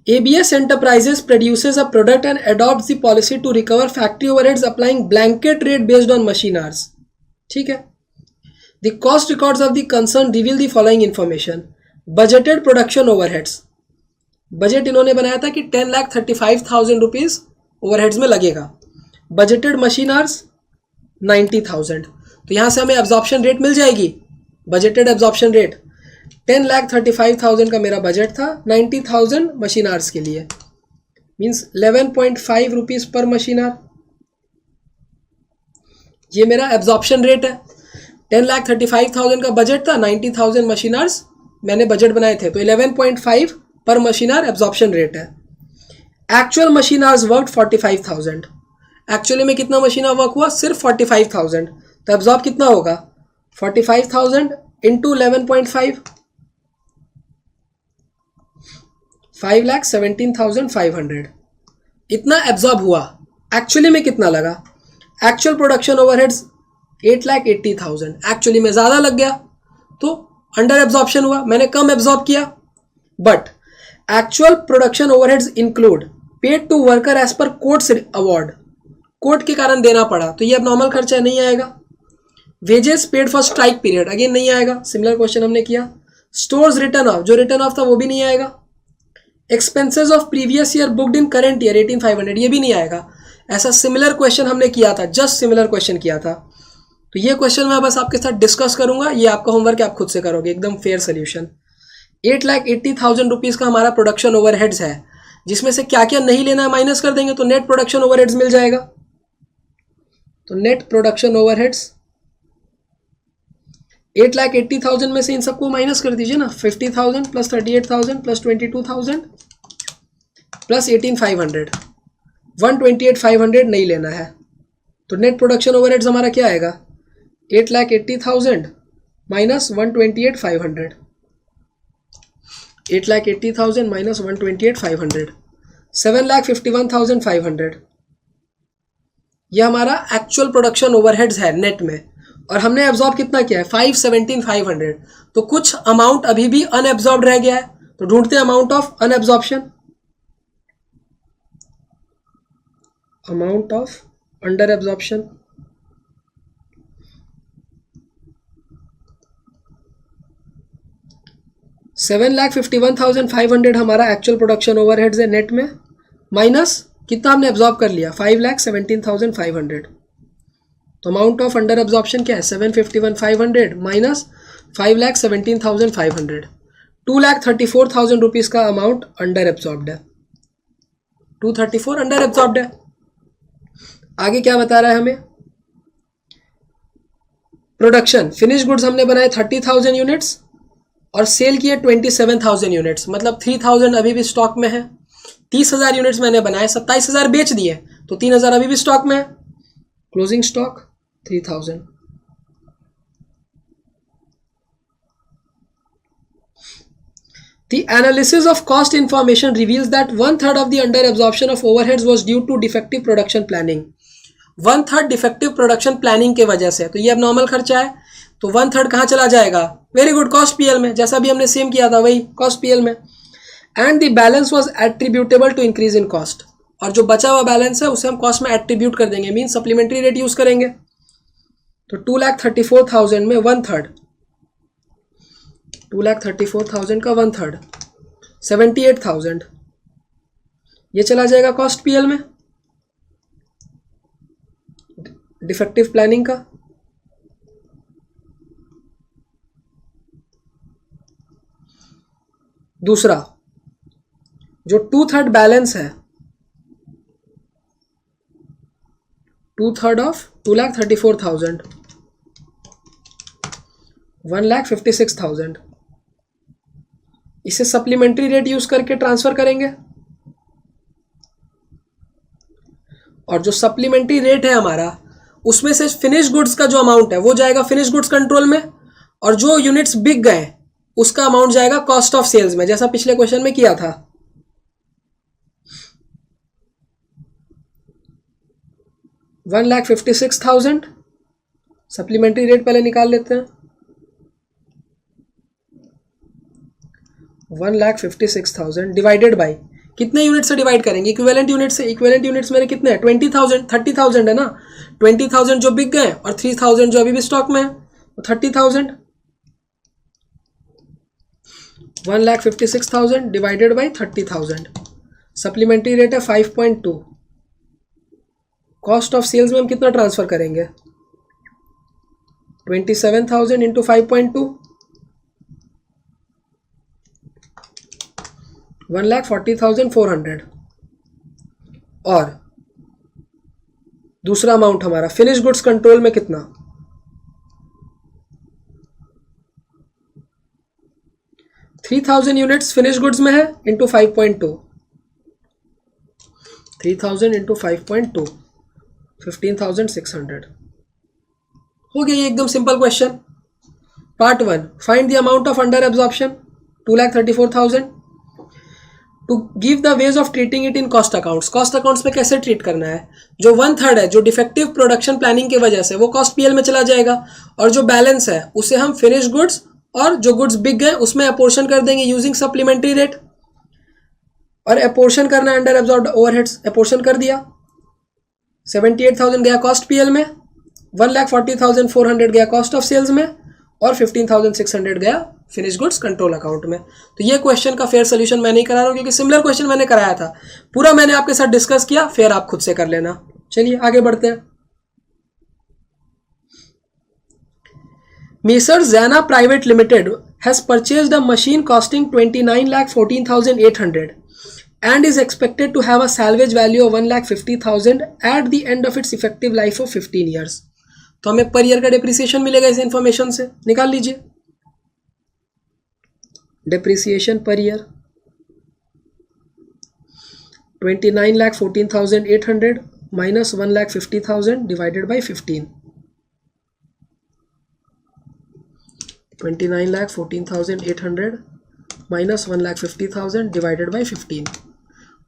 ABS Enterprises produces a product and adopts the policy to recover factory overheads applying blanket rate based on machine hours. ठीक है, the cost records of the concern reveal the following information. Budgeted production overheads, budget इन्होंने बनाया था कि 10,35,000 rupees overheads में लगेगा। Budgeted machine hours 90,000, तो यहाँ से हमें एब्जॉर्प्शन रेट मिल जाएगी। बजटेड एब्जॉर्प्शन रेट 10,35,000 का मेरा बजट था, 90,000 मशीन आवर्स के लिए, means 11.5 rupees per machine our. ये मेरा एब्जॉर्प्शन रेट है। 10,35,000 का बजट था, 90,000 मशीन आवर्स मैंने बजट बनाए थे, तो 11.5 पर मशीन आवर एब्जॉर्प्शन रेट है। Actual machine hours work 45,000, actually में कितना मशीन आवर वर्क हुआ? सिर्फ 45,000, तो एब्जॉर्ब कितना होगा? 45,000 इंटू 11.5, 5,17,500, इतना एब्जॉर्ब हुआ। एक्चुअली में कितना लगा? एक्चुअल प्रोडक्शन ओवरहेड्स 8,80,000, एक्चुअली में ज़्यादा लग गया तो अंडर एब्जॉर्प्शन हुआ, मैंने कम एब्जॉर्ब किया। But actual production overheads include paid to worker as per courts award, court के कारण देना पड़ा, तो ये अब नॉर्मल खर्चा नहीं आएगा। Wages paid for strike period, again नहीं आएगा, सिमिलर क्वेश्चन हमने किया। स्टोर्स रिटर्न ऑफ, जो रिटर्न ऑफ था वो भी नहीं आएगा। Expenses of previous year booked in current year 18,500, ये भी नहीं आएगा। ऐसा सिमिलर क्वेश्चन हमने किया था, जस्ट सिमिलर क्वेश्चन किया था। तो ये क्वेश्चन मैं बस आपके साथ डिस्कस करूंगा, ये आपका होमवर्क आप खुद से करोगे, एकदम फेयर सोल्यूशन। 8,80,000 रुपीज का हमारा प्रोडक्शन ओवरहेड्स है, जिसमें से क्या क्या नहीं लेना है माइनस कर देंगे तो नेट प्रोडक्शन ओवरहेड्स मिल जाएगा। तो नेट प्रोडक्शन ओवरहेड्स 8,80,000 में से इन सबको माइनस कर दीजिए ना, 50,000 प्लस 38,000 प्लस 22,000 प्लस 18,500, 128,500 नहीं लेना है। तो नेट प्रोडक्शन ओवरहेड्स हमारा क्या आएगा? 8,80,000 माइनस 128,500, 8,80,000 माइनस 128,500, 7,51,500। यह हमारा एक्चुअल प्रोडक्शन ओवरहेड्स है नेट में, और हमने एब्जॉर्ब कितना किया है? 517,500। तो कुछ अमाउंट अभी भी अनएब्जॉर्ब रह गया है, तो ढूंढते हैं amount of unabsorption, amount of under absorption. $7,51,500 हमारा एक्चुअल प्रोडक्शन ओवरहेड्स है नेट में, माइनस कितना हमने एब्जॉर्ब कर लिया? 5,17,500। तो अमाउंट ऑफ अंडर एब्जॉर्प्शन क्या है? 751,500 माइनस 5,17,500, 2,34,000 रुपीज का अमाउंट अंडर एब्जॉर्ब्ड है, 234 अंडर एब्जॉर्ब्ड है। आगे क्या बता रहा है हमें? प्रोडक्शन फिनिश गुड्स हमने बनाए 30,000 यूनिट्स और सेल किए 27,000 यूनिट्स, मतलब 3,000 अभी भी स्टॉक में है। 30,000 यूनिट्स मैंने बनाए, 27,000 बेच दिए, तो 3,000 अभी भी स्टॉक में है। Closing stock 3,000। The analysis of cost information reveals that 1/3 of the under absorption of overheads was due to defective production planning. 1/3 defective production planning के वजह से, तो ये अब नॉर्मल खर्चा है, तो 1/3 कहाँ चला जाएगा? वेरी गुड, कॉस्ट पीएल में, जैसा भी हमने सेम किया था वही कॉस्ट पीएल में। And the balance was attributable to increase in cost, और जो बचा हुआ बैलेंस है उसे हम कॉस्ट में एट्रीब्यूट कर देंगे, मीन सप्लीमेंट्री रेट यूज करेंगे। तो 2,34,000 में 1/3, 2,34,000 का 1/3 78,000 ये चला जाएगा कॉस्ट पीएल में डिफेक्टिव प्लानिंग का। दूसरा जो 2/3 बैलेंस है, 2/3 ऑफ 2,34,000 1,56,000 इसे सप्लीमेंट्री रेट यूज करके ट्रांसफर करेंगे। और जो सप्लीमेंट्री रेट है हमारा उसमें से फिनिश गुड्स का जो अमाउंट है वो जाएगा फिनिश गुड्स कंट्रोल में, और जो यूनिट्स बिक गए उसका अमाउंट जाएगा कॉस्ट ऑफ सेल्स में, जैसा पिछले क्वेश्चन में किया था। 1,56,000 सप्लीमेंट्री रेट पहले निकाल लेते हैं। 1,56,000 डिवाइडेड बाई कितने यूनिट से डिवाइड करेंगे? इक्विवेलेंट यूनिट से। इक्विवेलेंट यूनिट्स मेरे कितने हैं? 20,000 30,000 है ना। 20,000 जो बिक गए और 3,000 जो अभी भी स्टॉक में है, तो 30,000। 1,56,000 डिवाइडेड बाई 30,000, सप्लीमेंट्री रेट है 5.2। कॉस्ट ऑफ सेल्स में हम कितना ट्रांसफर करेंगे? 27,000 इंटू 5.2, 1,40,400। और दूसरा अमाउंट हमारा फिनिश गुड्स कंट्रोल में कितना? 3,000 यूनिट्स फिनिश गुड्स में है इंटू 5.2, 3,000 इंटू 5.2 15,600 हो गया। ये एकदम simple question. Part 1, find the amount of under absorption 2,34,000 to give the ways of treating it in cost accounts. Cost accounts में कैसे ट्रीट करना है? जो 1/3 है जो डिफेक्टिव प्रोडक्शन प्लानिंग की वजह से वो कॉस्ट पीएल में चला जाएगा, और जो बैलेंस है उसे हम फिनिश गुड्स और जो गुड्स बिक गए उसमें अपोर्शन कर देंगे यूजिंग सप्लीमेंट्री रेट। और अपोर्शन करना है अंडर एब्जॉर्ब्ड ओवरहेड्स, अपोर्शन कर दिया। 78,000 गया कॉस्ट पीएल में, 1,40,400 गया कॉस्ट ऑफ सेल्स में, और 15,600 गया फिनिश गुड्स कंट्रोल अकाउंट में। तो ये क्वेश्चन का फेयर सोल्यूशन मैं नहीं करा रहा हूँ क्योंकि सिमिलर क्वेश्चन मैंने कराया था, पूरा मैंने आपके साथ डिस्कस किया, फिर आप खुद से कर लेना। चलिए आगे बढ़ते हैं। मेसर्स ज़ैना private limited has purchased a machine costing 29,14,800 and is expected to have a salvage value of 1,50,000 at the end of its effective life of 15 years। तो हमें पर ईयर का डिप्रिसिएशन मिलेगा इस इंफॉर्मेशन से, निकाल लीजिए। Depreciation per year 29,14,800 minus 1,50,000 divided by 15। 29,14,800 minus 1,50,000 divided by 15,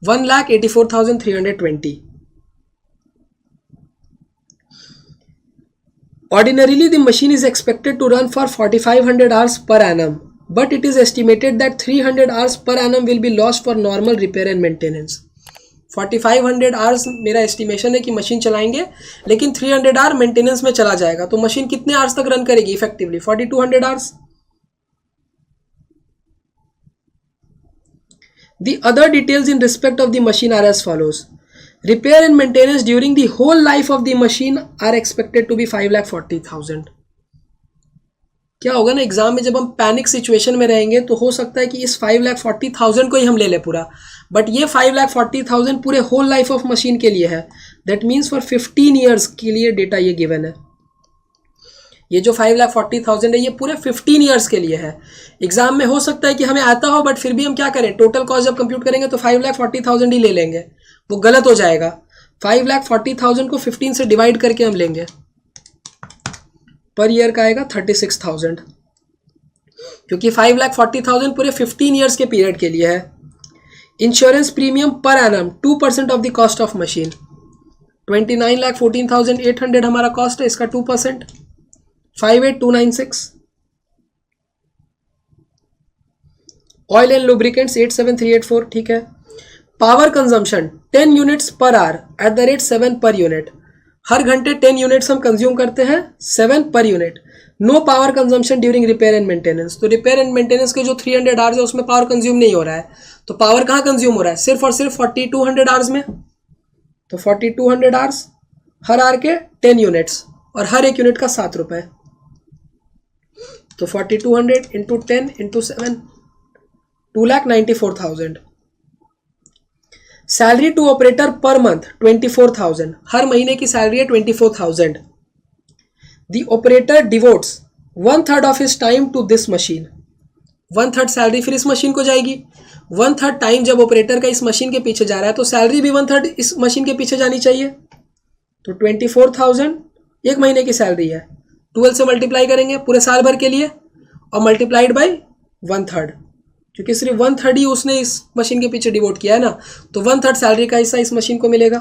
1,84,320। Ordinarily, the machine is expected to run for 4,500 hours per annum, but it is estimated that 300 hours per annum will be lost for normal repair and maintenance। 4,500 hours मेरा estimation है कि machine चलाएंगे, लेकिन 300 our maintenance में चला जाएगा। तो machine कितने आवर्स तक रन करेगी effectively? 4,200 hours. The other details in respect of the machine are as follows. Repair and maintenance during the whole life of the machine are expected to be 5,40,000। क्या होगा ना, एग्जाम में जब हम panic situation में रहेंगे तो हो सकता है कि इस 5,40,000 को ही हम ले लें पूरा, बट ये 5,40,000 पूरे होल लाइफ ऑफ मशीन के लिए है। दैट मीन्स फॉर 15 ईयर्स के लिए डेटा ये गिवन है। ये जो 5,40,000 है ये पूरे 15 ईयर्स के लिए है। एग्जाम में हो सकता है कि हमें आता हो, बट फिर भी हम क्या करें, टोटल कॉस्ट जब कंप्यूट करेंगे तो 5,40,000 ही ले लेंगे, वो गलत हो जाएगा। 5,40,000 को 15 से डिवाइड करके हम लेंगे, पर ईयर का आएगा 36,000, क्योंकि 5,40,000 पूरे 15 ईयर्स के पीरियड के लिए है। Insurance premium per annum 2% of the cost of machine. 29,14,800 हमारा कॉस्ट है, इसका 2% 5,8,296। ऑयल एंड लुब्रिकेंट्स 8,7,384, ठीक है। Power consumption 10 units per hour at the rate 7 per unit. हर घंटे 10 यूनिट्स हम कंज्यूम करते हैं, 7 per unit. No power consumption during repair and maintenance. तो रिपेयर एंड मेंटेनेंस के जो 300 आवर्स है उसमें पावर कंज्यूम नहीं हो रहा है, तो पावर कहाँ कंज्यूम हो रहा है? सिर्फ और सिर्फ 4200 आवर्स में। तो 4200 आवर्स, हर आवर के 10 यूनिट्स, और हर एक यूनिट का 7 रुपए। तो 4200 into 10 into 7, 2,94,000। Salary to operator per month 24,000। हर महीने की सैलरी है 24,000। The operator devotes 1/3 of his time to this machine. 1/3 salary फिर इस मशीन को जाएगी। 1/3 टाइम जब ऑपरेटर का इस मशीन के पीछे जा रहा है तो सैलरी भी 1/3 इस मशीन के पीछे जानी चाहिए। तो 24,000 एक महीने की सैलरी है, 12 से मल्टीप्लाई करेंगे पूरे साल भर के लिए, और मल्टीप्लाइड बाय 1/3, क्योंकि सिर्फ 1/3 ही उसने इस मशीन के पीछे डिवोट किया है ना, तो 1/3 सैलरी का हिस्सा इस मशीन को मिलेगा।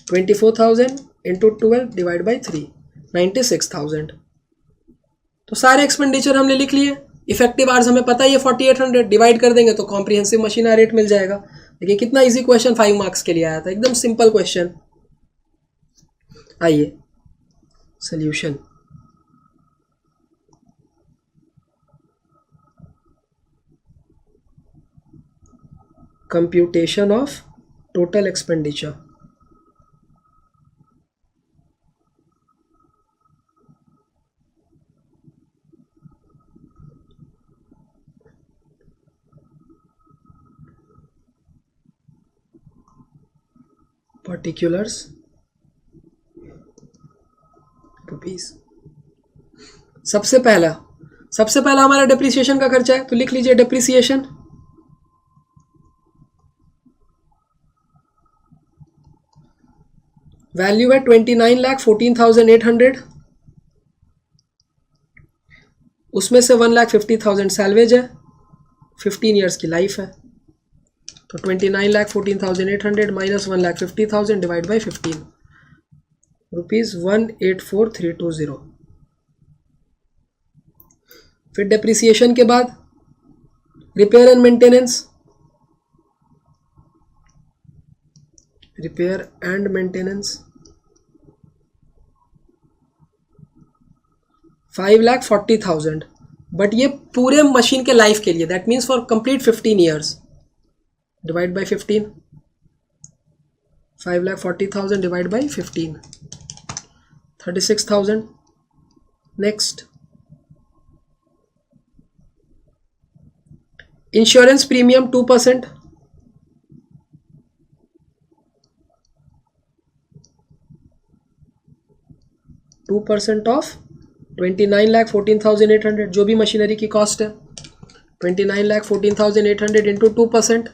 24,000 इंटू 12 डिवाइड बाई 3, 96,000। तो सारे एक्सपेंडिचर हमने लिख लिए। इफेक्टिव आवर्स हमें पता ही है 4800, डिवाइड कर देंगे तो कॉम्प्रिहेंसिव मशीन रेट मिल जाएगा। देखिए कितना इजी क्वेश्चन 5 मार्क्स के लिए आया था, एकदम सिंपल क्वेश्चन। आइए solution. Computation of total expenditure. Particulars rupees. सबसे पहला हमारा डेप्रिसिएशन का खर्चा है, तो लिख लीजिए डेप्रिसिएशन। वैल्यू है 29,14,800। उसमें से 1,50,000 सैलवेज है, 15 ईयर्स की लाइफ है। तो 29,14,800 माइनस 1,50,000 डिवाइड बाई 15, रुपीज 184,320। फिर डेप्रिसिएशन के बाद repair and maintenance. Repair and maintenance 5,40,000, but ये पूरे मशीन के लाइफ के लिए, that means for complete 15 years. Divide by 15, 5,40,000 divide by 15, 36,000। Next insurance premium 2%, of 29,14,800, जो भी मशीनरी की कॉस्ट है। 29,14,800 into 2%,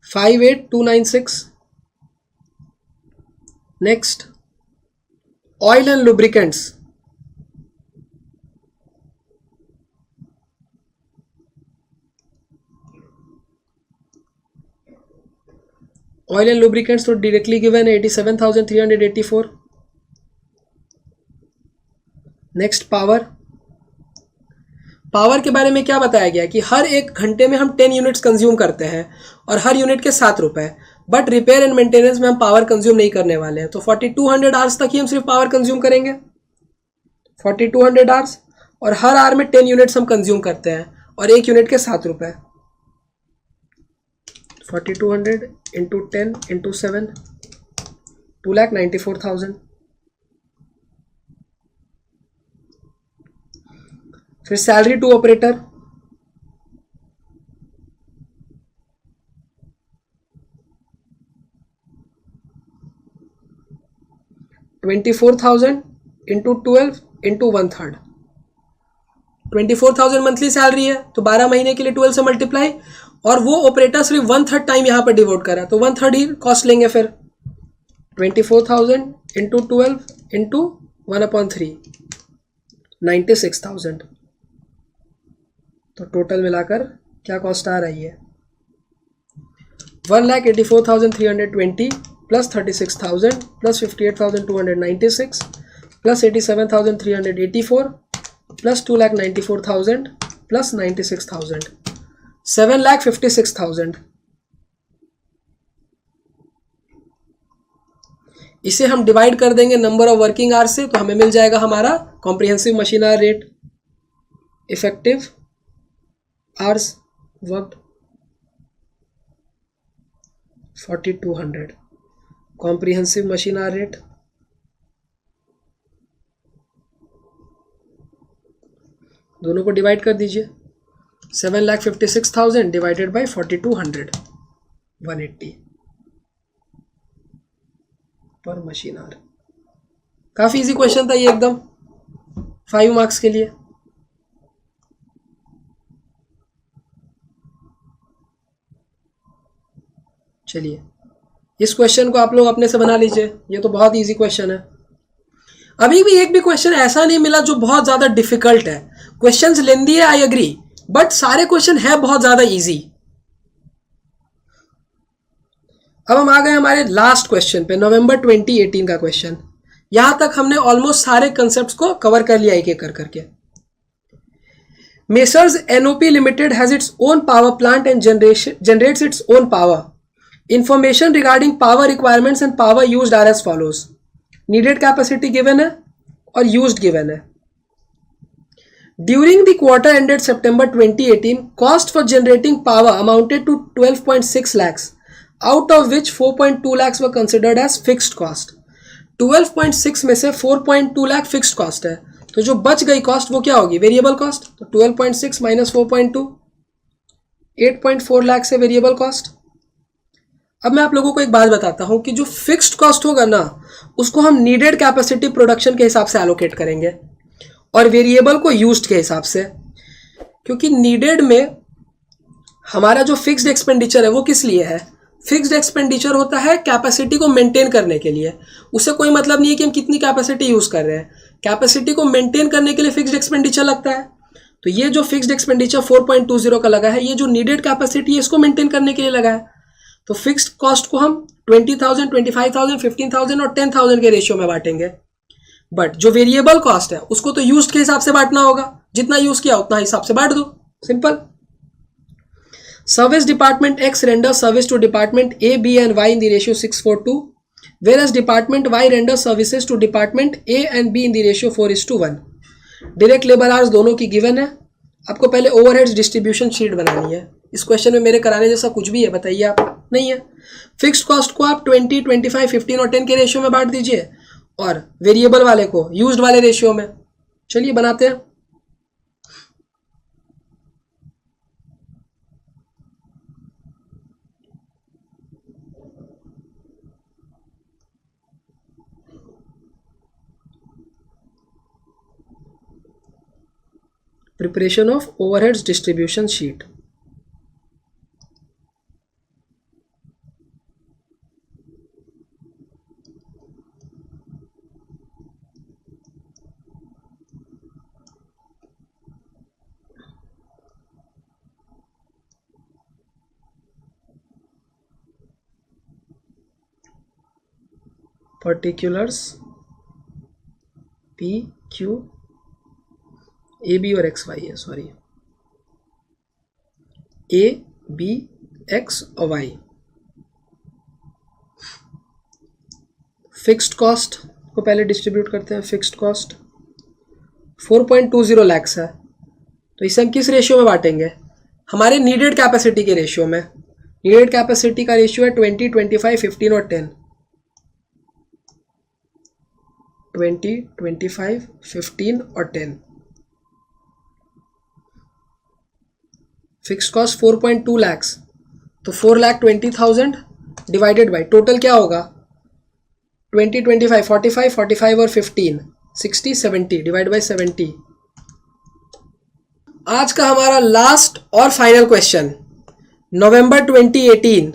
5,8296। Next oil and lubricants, oil and lubricants तो डायरेक्टली गिवन है 87,384। नेक्स्ट पावर के बारे में क्या बताया गया कि हर एक घंटे में हम 10 यूनिट्स कंज्यूम करते हैं और हर यूनिट के 7 रुपए, बट रिपेयर एंड मेंटेनेंस में हम पावर कंज्यूम नहीं करने वाले हैं। तो 4200 आवर्स तक ही हम सिर्फ पावर कंज्यूम करेंगे, 4200 आवर्स, और हर आवर में 10 यूनिट्स हम कंज्यूम करते हैं और एक यूनिट के 7 रुपए। 4200 इंटू 10 इंटू 7, 2,94,000। फिर salary to operator, $24,000 into 12 into 1/3, 24,000 monthly salary है, तो 12 महीने के लिए 12 से मल्टीप्लाई, और वो ऑपरेटर सिर्फ 1/3 टाइम यहाँ पर डिवोट कर रहा है, तो 1/3 ही कॉस्ट लेंगे। फिर 24,000 इंटू 12 इंटू 1/3, 96,000। तो टोटल मिलाकर क्या कॉस्ट आ रही है? 1,84,320 plus 36,000 plus 58,296 plus 87,384 plus 2,94,000 plus 96,000, 7,56,000। इसे हम डिवाइड कर देंगे नंबर ऑफ वर्किंग आवर्स से, तो हमें मिल जाएगा हमारा comprehensive machine hour rate, effective hours worked 4200, comprehensive machine hour rate दोनों को डिवाइड कर दीजिए, 7,56,000 डिवाइडेड बाई 4200, 180 पर मशीन आवर। काफी इजी क्वेश्चन था ये एकदम, 5 मार्क्स के लिए। चलिए इस क्वेश्चन को आप लोग अपने से बना लीजिए, ये तो बहुत इजी क्वेश्चन है। अभी भी एक भी क्वेश्चन ऐसा नहीं मिला जो बहुत ज्यादा डिफिकल्ट है। क्वेश्चंस लेंदी है, आई एग्री, बट सारे क्वेश्चन है बहुत ज्यादा इजी। अब हम आ गए हमारे लास्ट क्वेश्चन पे, नवंबर 2018 का क्वेश्चन। यहां तक हमने ऑलमोस्ट सारे कंसेप्ट्स को कवर कर लिया एक एक कर करके। Messrs NOP limited has its own power plant and generates its own power. Information regarding power requirements and power used are as follows. Needed capacity given है और यूज्ड गिवन है। During the quarter ended September 2018, cost for generating power amounted to 12.6 lakhs, out of which 4.2 lakhs were considered as fixed cost. 12.6 में से 4.2 lakh fixed cost है, तो जो बच गई कॉस्ट वो क्या होगी, वेरिएबल कॉस्ट। तो 12.6 माइनस 4.2, 8.4 लाख से वेरिएबल कॉस्ट। अब मैं आप लोगों को एक बात बताता हूं कि जो फिक्स्ड कॉस्ट होगा ना, उसको हम नीडेड कैपेसिटी प्रोडक्शन के हिसाब से एलोकेट करेंगे और वेरिएबल को यूज्ड के हिसाब से, क्योंकि नीडेड में हमारा जो फिक्स्ड एक्सपेंडिचर है वो किस लिए है, फिक्स्ड एक्सपेंडिचर होता है कैपेसिटी को मेंटेन करने के लिए। उससे कोई मतलब नहीं है कि हम कितनी कैपेसिटी यूज कर रहे हैं, कैपेसिटी को मेंटेन करने के लिए फिक्स्ड एक्सपेंडिचर लगता है। तो ये जो फिक्स्ड एक्सपेंडिचर 4.20 का लगा है, ये जो नीडेड कैपेसिटी है इसको मेंटेन करने के लिए लगा है। तो फिक्स्ड कॉस्ट को हम 20,000, 25,000, 15,000 और 10,000 के रेशियो में बांटेंगे। बट जो वेरिएबल कॉस्ट है उसको तो यूज्ड के हिसाब से बांटना होगा, जितना यूज किया उतना हिसाब से बांट दो, सिंपल। Service department X render service to department A, B and Y in the ratio 6:4, whereas department Y render services to department A and B in the ratio 4:1। Direct labour hours दोनों की given है। आपको पहले overheads distribution sheet बनानी है। इस question में मेरे कराने जैसा कुछ भी है बताइए आप, नहीं है। फिक्स्ड कॉस्ट को आप 20, 25, 15 और 10 के रेशियो में बांट दीजिए और वेरिएबल वाले को यूज्ड वाले रेशियो में। चलिए बनाते हैं। Preparation of overheads distribution sheet. Particulars P Q A B और एक्स वाई है, सॉरी ए बी एक्स और वाई। फिक्स्ड कॉस्ट को पहले डिस्ट्रीब्यूट करते हैं। फिक्स्ड कॉस्ट 4.20 लैक्स है, तो इसे हम किस रेशियो में बांटेंगे, हमारे नीडेड कैपेसिटी के रेशियो में। नीडेड कैपेसिटी का रेशियो है 20, 25, 15 और 10। 20, 25, 15 और 10। फिक्स्ड कॉस्ट 4.2 लैक्स, तो 4,20,000 डिवाइडेड बाई टोटल क्या होगा 20, 25, 45, 45 और 15, 60, 70 डिवाइड बाई 70। आज का हमारा लास्ट और final question, November 2018।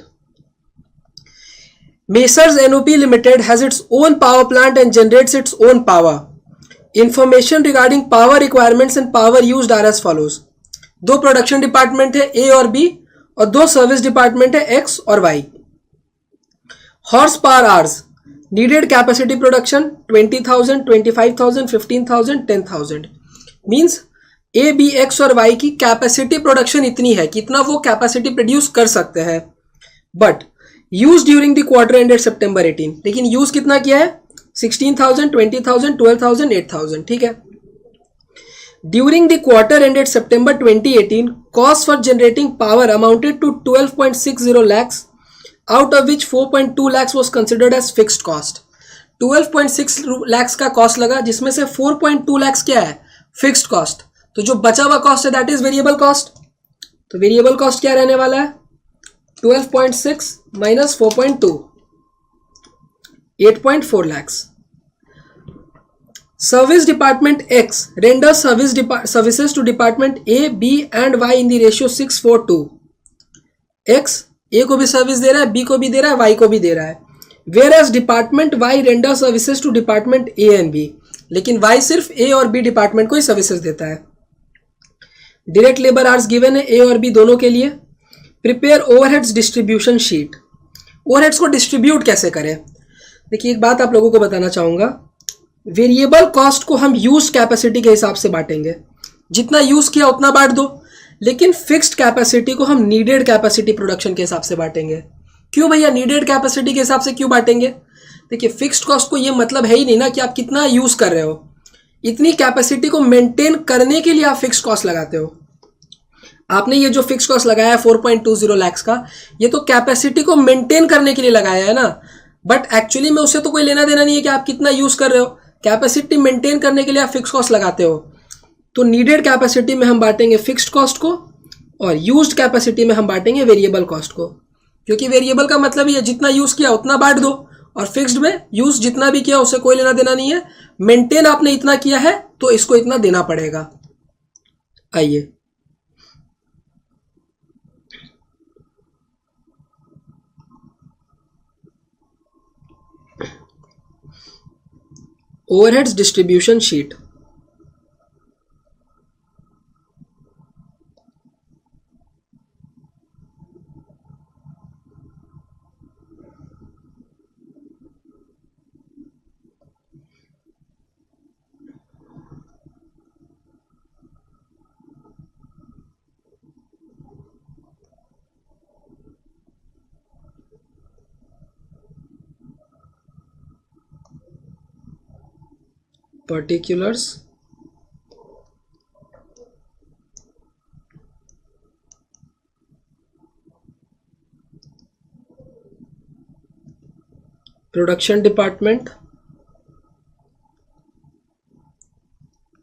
Mesers NOP Limited has its own power plant and generates its own power. Information regarding power requirements and power used are as follows. 2 production department है A और B और 2 service department है X और Y. Horse power hours, needed capacity production 20,000, 25,000, 15,000, 10,000. Means A, B, X और Y की capacity production इतनी है कि इतना वो कैपेसिटी प्रोड्यूस कर सकते हैं, but use during the quarter ended September 18, लेकिन यूज कितना किया है? 16,000, 20,000, 12,000, 8,000, ठीक है। During the quarter ended September 2018, cost for generating power amounted to 12.60 lakhs, out of which 4.2 lakhs was considered as fixed cost. 12.6 lakhs का कॉस्ट लगा, जिसमें से 4.2 lakhs क्या है? Fixed cost. तो जो बचा हुआ कॉस्ट है दैट इज वेरिएबल कॉस्ट। तो वेरिएबल कॉस्ट क्या रहने वाला है? 12.6 minus 4.2, 8.4 lakhs. Service Department X renders services to Department A, B and Y in the ratio 6:4:2. X A को भी सर्विस दे रहा है, B को भी दे रहा है, Y को भी दे रहा है। Whereas Department Y renders services to Department A and B, लेकिन Y सिर्फ A और B डिपार्टमेंट को ही सर्विसेज देता है। डायरेक्ट लेबर आवर्स गिवन है A और B दोनों के लिए। Prepare overheads distribution sheet. Overheads को डिस्ट्रीब्यूट कैसे करें? देखिए एक बात आप लोगों को बताना चाहूंगा, वेरिएबल कॉस्ट को हम यूज कैपेसिटी के हिसाब से बांटेंगे, जितना यूज किया उतना बांट दो, लेकिन फिक्स्ड कैपेसिटी को हम नीडेड कैपेसिटी प्रोडक्शन के हिसाब से बांटेंगे। क्यों भैया नीडेड कैपेसिटी के हिसाब से क्यों बांटेंगे? देखिए फिक्स्ड कॉस्ट को ये मतलब है ही नहीं ना कि आप कितना यूज कर रहे हो, इतनी कैपेसिटी को मेंटेन करने के लिए आप फिक्स्ड कॉस्ट लगाते हो। आपने ये जो फिक्स्ड कॉस्ट लगाया है 4.20 lakhs का, ये तो कैपेसिटी को मेंटेन करने के लिए लगाया है ना, बट एक्चुअली में उससे तो कोई लेना देना नहीं है कि आप कितना यूज कर रहे हो। कैपेसिटी मेंटेन करने के लिए आप फिक्स्ड कॉस्ट लगाते हो। तो नीडेड कैपेसिटी में हम बांटेंगे फिक्स्ड कॉस्ट को और यूज्ड कैपेसिटी में हम बांटेंगे वेरिएबल कॉस्ट को, क्योंकि वेरिएबल का मतलब ये जितना यूज किया उतना बांट दो, और फिक्स्ड में यूज जितना भी किया उससे कोई लेना देना नहीं है। मेंटेन आपने इतना किया है तो इसको इतना देना पड़ेगा। आइए overheads distribution sheet. particulars production department,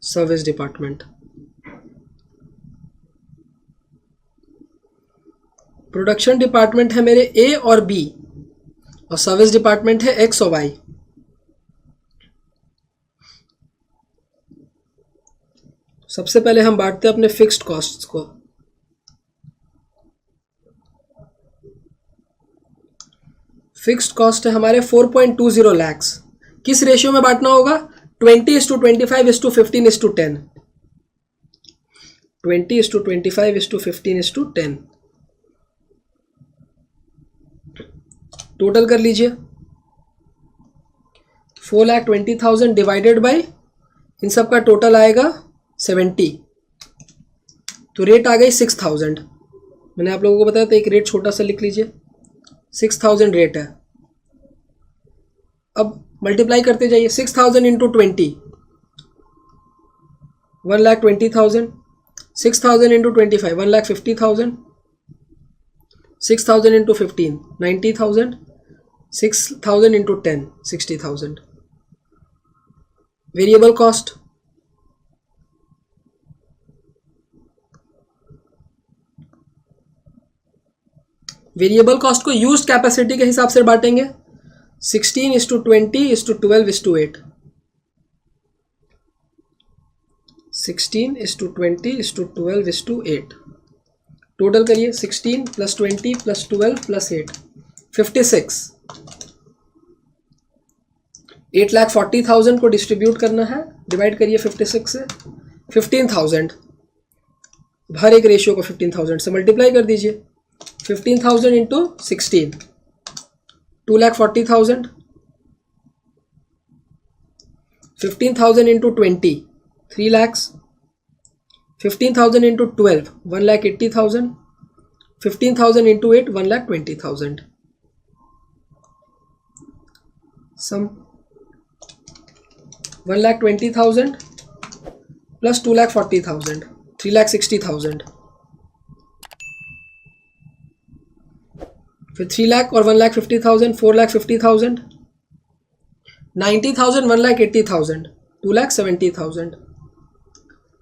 service department. Production department है मेरे ए और बी, और सर्विस डिपार्टमेंट है एक्स और वाई। सबसे पहले हम बांटते हैं अपने फिक्स्ड कॉस्ट्स को। फिक्स्ड कॉस्ट है हमारे 4.20 lakhs। किस रेशियो में बांटना होगा? 20:25:15:10। 20:25:15:10। टोटल कर लीजिए, 4,20,000 डिवाइडेड बाई इन सब का टोटल आएगा 70, तो रेट आ गई 6,000। मैंने आप लोगों को बताया था एक रेट छोटा सा लिख लीजिए, 6,000 रेट है। अब मल्टीप्लाई करते जाइए, 6,000 into 20 1,20,000, 6,000 into 25 1,50,000, 6,000 into 15 90,000, 6,000 into 10 60,000। Variable cost को यूज्ड कैपेसिटी के हिसाब से बांटेंगे, 16:20:12:8। 16:20:12:8। टोटल करिए, 16 + 20 + 12 + 8 56। 8,40,000 को डिस्ट्रीब्यूट करना है, डिवाइड करिए 56 से। 15,000, हर एक रेशियो को 15,000 से मल्टीप्लाई कर दीजिए। 15,000 into 16 2,40,000। 15,000 into 20 3 lakhs। 15,000 into 12 1,80,000। 15,000 into 8 1,20,000। सम 1,20,000 प्लस 2,40,000, 3,60,000, फिर 3 लाख और 1,50,000, 4,50,000, 90,000, 1,80,000, 2,70,000,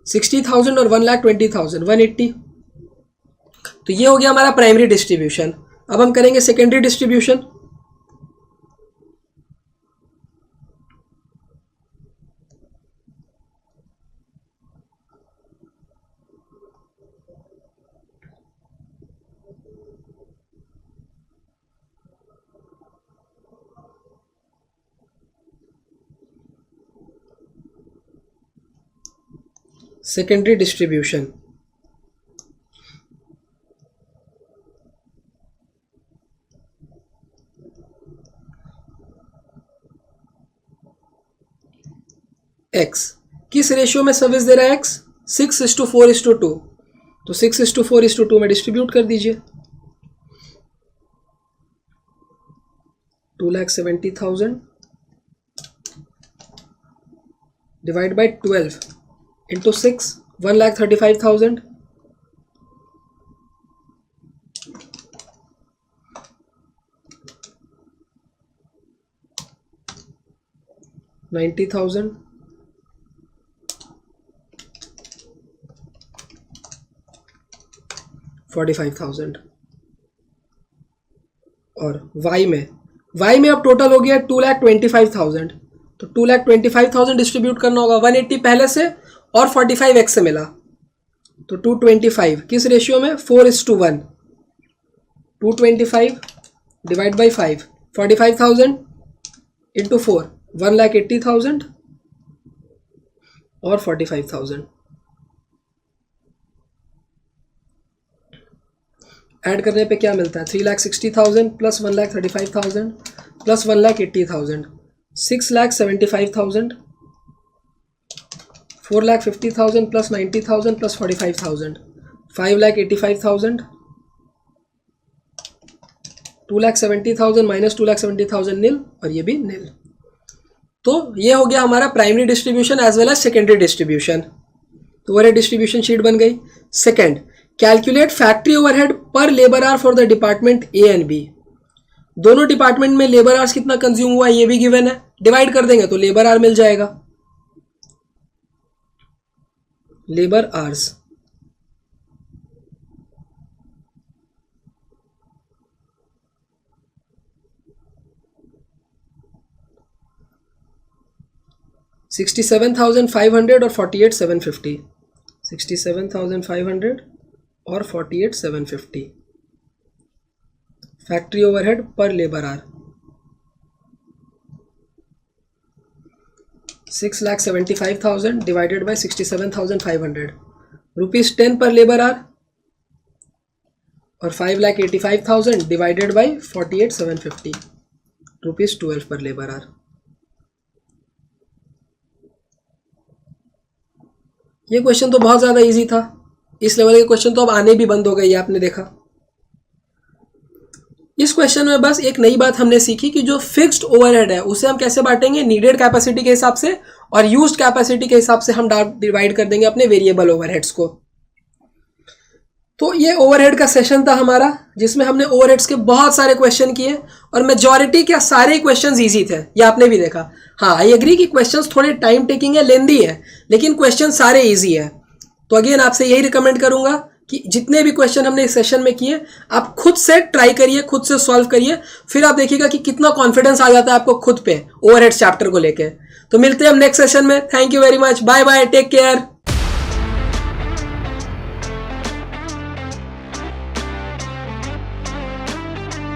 60,000 और 1,20,000, 180। तो ये हो गया हमारा प्राइमरी डिस्ट्रीब्यूशन। अब हम करेंगे secondary distribution. Secondary distribution, x किस रेशियो में सर्विस दे रहा है? एक्स 6:4:2, तो 6:4:2 में डिस्ट्रीब्यूट कर दीजिए। 2,70,000 डिवाइड बाई 12 इंटू 6, 1,35,000, 90,000, 45,000। और y में अब टोटल हो गया 2,25,000, तो 2,25,000 डिस्ट्रीब्यूट करना होगा। 180 पहले से और 45 x से मिला, तो 225 किस रेशियो में? 4:1। 225 डिवाइड बाई 5, 45,000 इंटू 4, 1,80,000 और 45,000। ऐड करने पे क्या मिलता है? 3,60,000 plus 1,35,000 plus 1,80,000, 6,75,000, 4,50,000 plus 90,000 plus 45,000, 5,85,000, 2,70,000 minus 2,70,000 nil, और ये भी नील। तो ये हो गया हमारा primary distribution as well as secondary distribution. तो ओवरहेड डिस्ट्रीब्यूशन शीट बन गई। Second, calculate factory overhead per labour hour for the department A and B. दोनों डिपार्टमेंट में लेबर आवर्स कितना कंज्यूम हुआ ये भी गिवन है, डिवाइड कर देंगे तो लेबर आवर मिल जाएगा। लेबर आवर्स $67,500 और 48,750, 67,500 और 48,750 factory overhead per labour our. 6,75,000 divided by 67,500 ₹10 पर लेबर आवर, और 5,85,000 डिवाइडेड बाई 48,750 ₹12 पर लेबर आवर। ये क्वेश्चन तो बहुत ज़्यादा इजी था। इस लेवल के क्वेश्चन तो अब आने भी बंद हो गए, आपने देखा। इस क्वेश्चन में बस एक नई बात हमने सीखी कि जो फिक्स्ड ओवरहेड है उसे हम कैसे बांटेंगे, नीडेड कैपेसिटी के हिसाब से, और यूज्ड कैपेसिटी के हिसाब से हम डिवाइड कर देंगे अपने वेरिएबल ओवरहेड्स को। तो ये ओवरहेड का सेशन था हमारा, जिसमें हमने ओवरहेड्स के बहुत सारे क्वेश्चन किए, और मेजॉरिटी के सारे क्वेश्चंस इजी थे, ये आपने भी देखा। हाँ, आई एग्री कि क्वेश्चंस थोड़े टाइम टेकिंग है, लेंदी है, लेकिन क्वेश्चन सारे इजी है। तो अगेन आपसे यही रिकमेंड करूंगा कि जितने भी क्वेश्चन हमने इस सेशन में किए आप खुद से ट्राई करिए, खुद से सॉल्व करिए, फिर आप देखिएगा कि कितना कॉन्फिडेंस आ जाता है आपको खुद पे ओवरहेड्स चैप्टर को लेके। तो मिलते हैं हम नेक्स्ट सेशन में। Thank you very much, bye bye, take care.